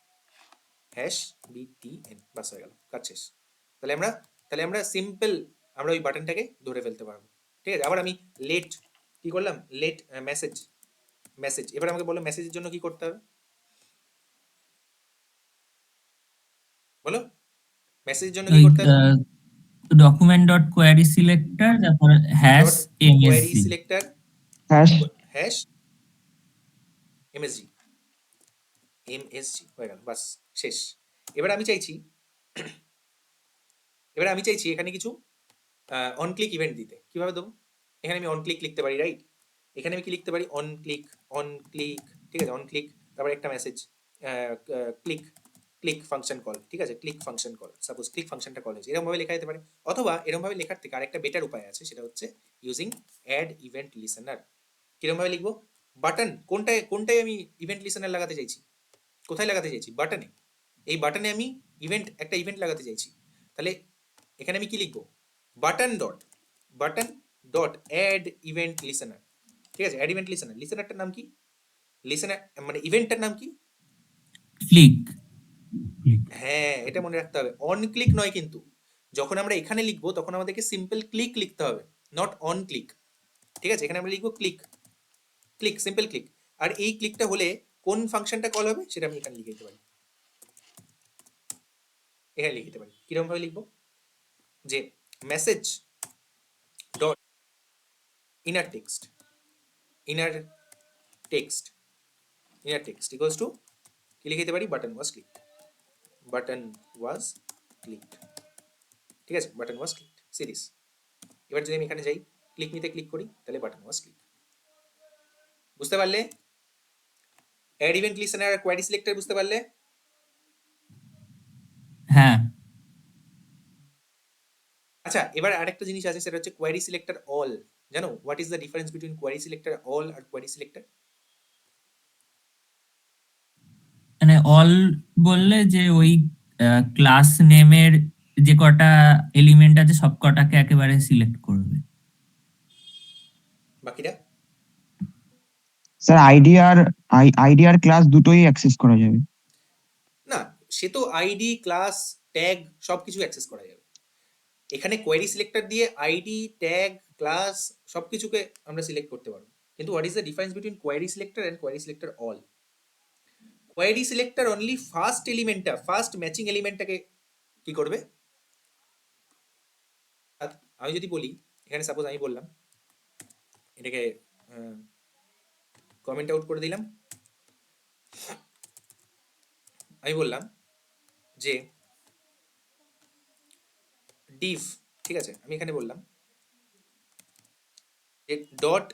হ্যাশ বিটিএন, বাস হয়ে গেল, কাজ শেষ। তাহলে আমরা সিম্পল আমরা ওই বাটনটাকে ধরে ফেলতে পারবো, ঠিক আছে। আবার আমি লেট কি করলাম, লেট মেসেজ, মেসেজ। এবার আমাকে বলো মেসেজের জন্য কি করতে হবে, বলো মেসেজের জন্য কি ওই করতে হবে? ডকুমেন্ট ডট কোয়ারি সিলেক্টর, তারপর hash dot query MSG. Selector hash hash MSG, MSG হয়ে গেল, বাস শেষ। এবার আমি চাইছি এখানে কিছু অন ক্লিক ইভেন্ট দিতে। কিভাবে দেবো? এখানে আমি অন ক্লিক লিখতে পারি, রাইট? এখানে আমি কি লিখতে পারি? অন ক্লিক, অন ক্লিক, ঠিক আছে, অন ক্লিক, তারপর একটা message, click, click function call, ঠিক আছে, click function call. Suppose click ফাংশনটা কল হয়েছে, এরকম ভাবে লেখা যেতে পারে। অথবা এরকম ভাবে লেখার থেকে আরেকটা বেটার উপায় আছে, সেটা হচ্ছে ইউজিং অ্যাড ইভেন্ট লিসেনার। কিরকম ভাবে লিখবো? বাটন কোনটায় আমি ইভেন্ট লিসেনার লাগাতে চাইছি? কোথায় লাগাতে চাইছি? বাটনে। এই বাটনে আমি একটা ইভেন্ট লাগাতে চাইছি। তাহলে এখানে আমি কি লিখবো? Button dot add event listener, ঠিক আছে, অ্যাড ইভেন্ট লিসেনার। লিসেনারটার নাম কি? লিসেনার মানে ইভেন্টটার নাম কি? ক্লিক। হ্যাঁ, এটা মনে রাখতে হবে, অন ক্লিক নয় কিন্তু। যখন আমরা এখানে লিখবো তখন আমাদেরকে সিম্পল ক্লিক লিখতে হবে, নট অন ক্লিক, ঠিক আছে। এখানে আমরা লিখবো ক্লিক, ক্লিক, সিম্পল ক্লিক। আর এই ক্লিকটা হলে কোন ফাংশনটা কল হবে সেটা আমি এখানে লিখে দিতে পারি, এখানে লিখে দিতে পারি। কিরকম ভাবে লিখবো? যে message dot inner text, inner text, inner text equals to কি লিখে দিতে পারি? বাটন ওয়াজ ক্লিকড, বাটন ওয়াজ ক্লিকড, ঠিক আছে, বাটন ওয়াজ ক্লিকড সিরিজ। এবার যদি আমি এখানে যাই ক্লিক নিতে ক্লিক করি, তাহলে বাটন ওয়াজ ক্লিক। বুঝতে পারলে? অ্যাড ইভেন্ট লিসেনার আর কোয়ারি সিলেক্টর বুঝতে পারলে? হ্যাঁ, আচ্ছা, এবার আরেকটা জিনিস আছে, সেটা হচ্ছে কোয়ারি সিলেক্টর অল। জানো what is the difference between query selector all আর কোয়ারি সিলেক্টর? মানে অল বললে যে ওই ক্লাস নেমের যে কটা এলিমেন্ট আছে সব কটাকে একেবারে সিলেক্ট করবে। বাকিটা? স্যার আইডি আর ক্লাস দুটোই অ্যাক্সেস করা যাবে। না, সে তো আইডি, ক্লাস, ট্যাগ সবকিছু অ্যাক্সেস করা যাবে। এখানে কোয়ারি সিলেক্টর দিয়ে আইডি, ট্যাগ, ক্লাস সবকিছুকে আমরা সিলেক্ট করতে পারবো। কিন্তু what is the difference between query selector and query selector all? Query selector only first matching এলিমেন্টটাকে কি করবে? আমি যদি বলি, এখানে সাপোজ আমি বললাম, এটাকে কমেন্ট আউট করে দিলাম, আমি বললাম যে ডিভ, ঠিক আছে, আমি এখানে বললাম যে ডট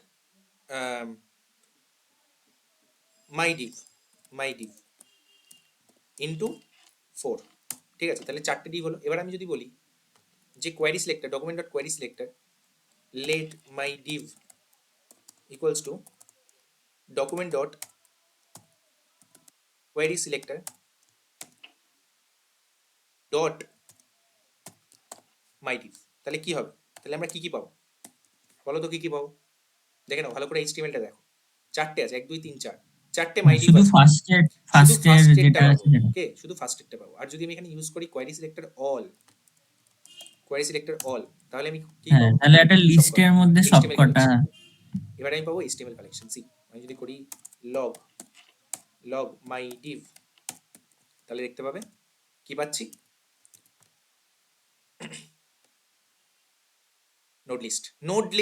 মাই ডিভ ইন্টু 4, ঠিক আছে, তাহলে 4টে ডিভ হলো। এবার আমি যদি বলি যে query selector document dot query selector let my div equals to document dot query selector dot my div, তাহলে কি হবে? তাহলে আমরা কি কি পাবো বলো তো? কি কি পাবো দেখে নাও ভালো করে, এইচটিএমএলটা দেখো, 4টে আছে, 1 2 3 4, 4টে মাই ডিভ শুধু আছে, ফার্স্টের শুধু ফার্স্টেরটা যেটা পাবো। আছে সেটা। ওকে, শুধু ফার্স্টেরটা পাবো। আর যদি আমি এখানে ইউজ করি কোয়ারি সিলেক্টর অল, তাহলে আমি কি হ্যাঁ, পাবো? তাহলে একটা সব লিস্টের কটা মধ্যে সব HTML কটা। কালেকশন। এবারে আমি পাবো HTML কালেকশন। সি, আমি যদি করি লগ মাই ডিভ, তাহলে দেখতে পাবে কি পাচ্ছি? Node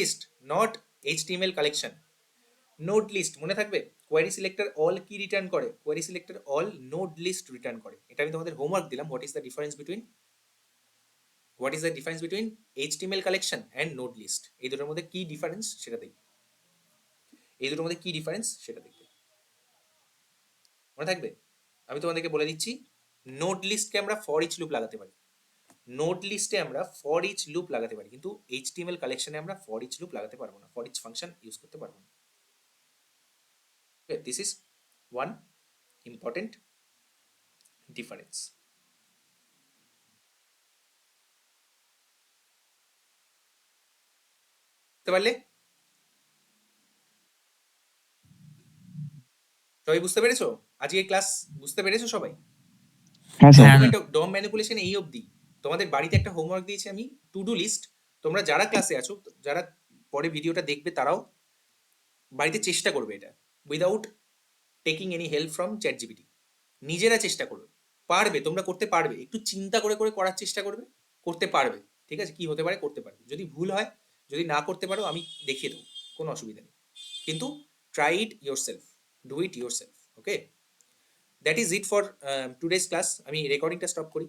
list, not HTML collection. Node list মনে থাকবে, কোয়ারি সিলেক্টর অল কি রিটার্ন করে? Query selector all node list return করে। এটা আমি তোমাদের হোমওয়ার্ক দিলাম। What is the difference between HTML collection and node list? এই দুটোর মধ্যে কি ডিফারেন্স সেটা দেখবে। মনে থাকবে? আমি তোমাদেরকে বলে দিচ্ছি, নোড লিস্টকে আমরা ফর ইচ লুপ লাগাতে পারি, কিন্তু HTML কালেকশনে আমরা ফর ইচ লুপ লাগাতে পারবো না, ফর ইচ ফাংশন ইউজ করতে পারবো না। This is one important difference. বুঝতে পারলে? সবাই বুঝতে পেরেছো? আজকে ক্লাস বুঝতে পেরেছো সবাই? হ্যাঁ স্যার। হ্যাঁ, ডকুমেন্ট ডম ম্যানিপুলেশন এই অবধি। তোমাদের বাড়িতে একটা হোমওয়ার্ক দিয়েছি আমি, টু ডু লিস্ট। তোমরা যারা ক্লাসে আছো, যারা পরে ভিডিওটা দেখবে, তারাও বাড়িতে চেষ্টা করবে এটা, without taking any help from ChatGPT। নিজেরা চেষ্টা করবে, পারবে, তোমরা করতে পারবে। একটু চিন্তা করে করে করার চেষ্টা করবে, করতে পারবে। ঠিক আছে, কি হতে পারে, করতে পারবে। যদি ভুল হয়, যদি না করতে পারো, আমি দেখিয়ে দেবো, কোনো অসুবিধা নেই। কিন্তু try it yourself, do it yourself. Okay, that is it for today's class. আমি রেকর্ডিংটা স্টপ করি।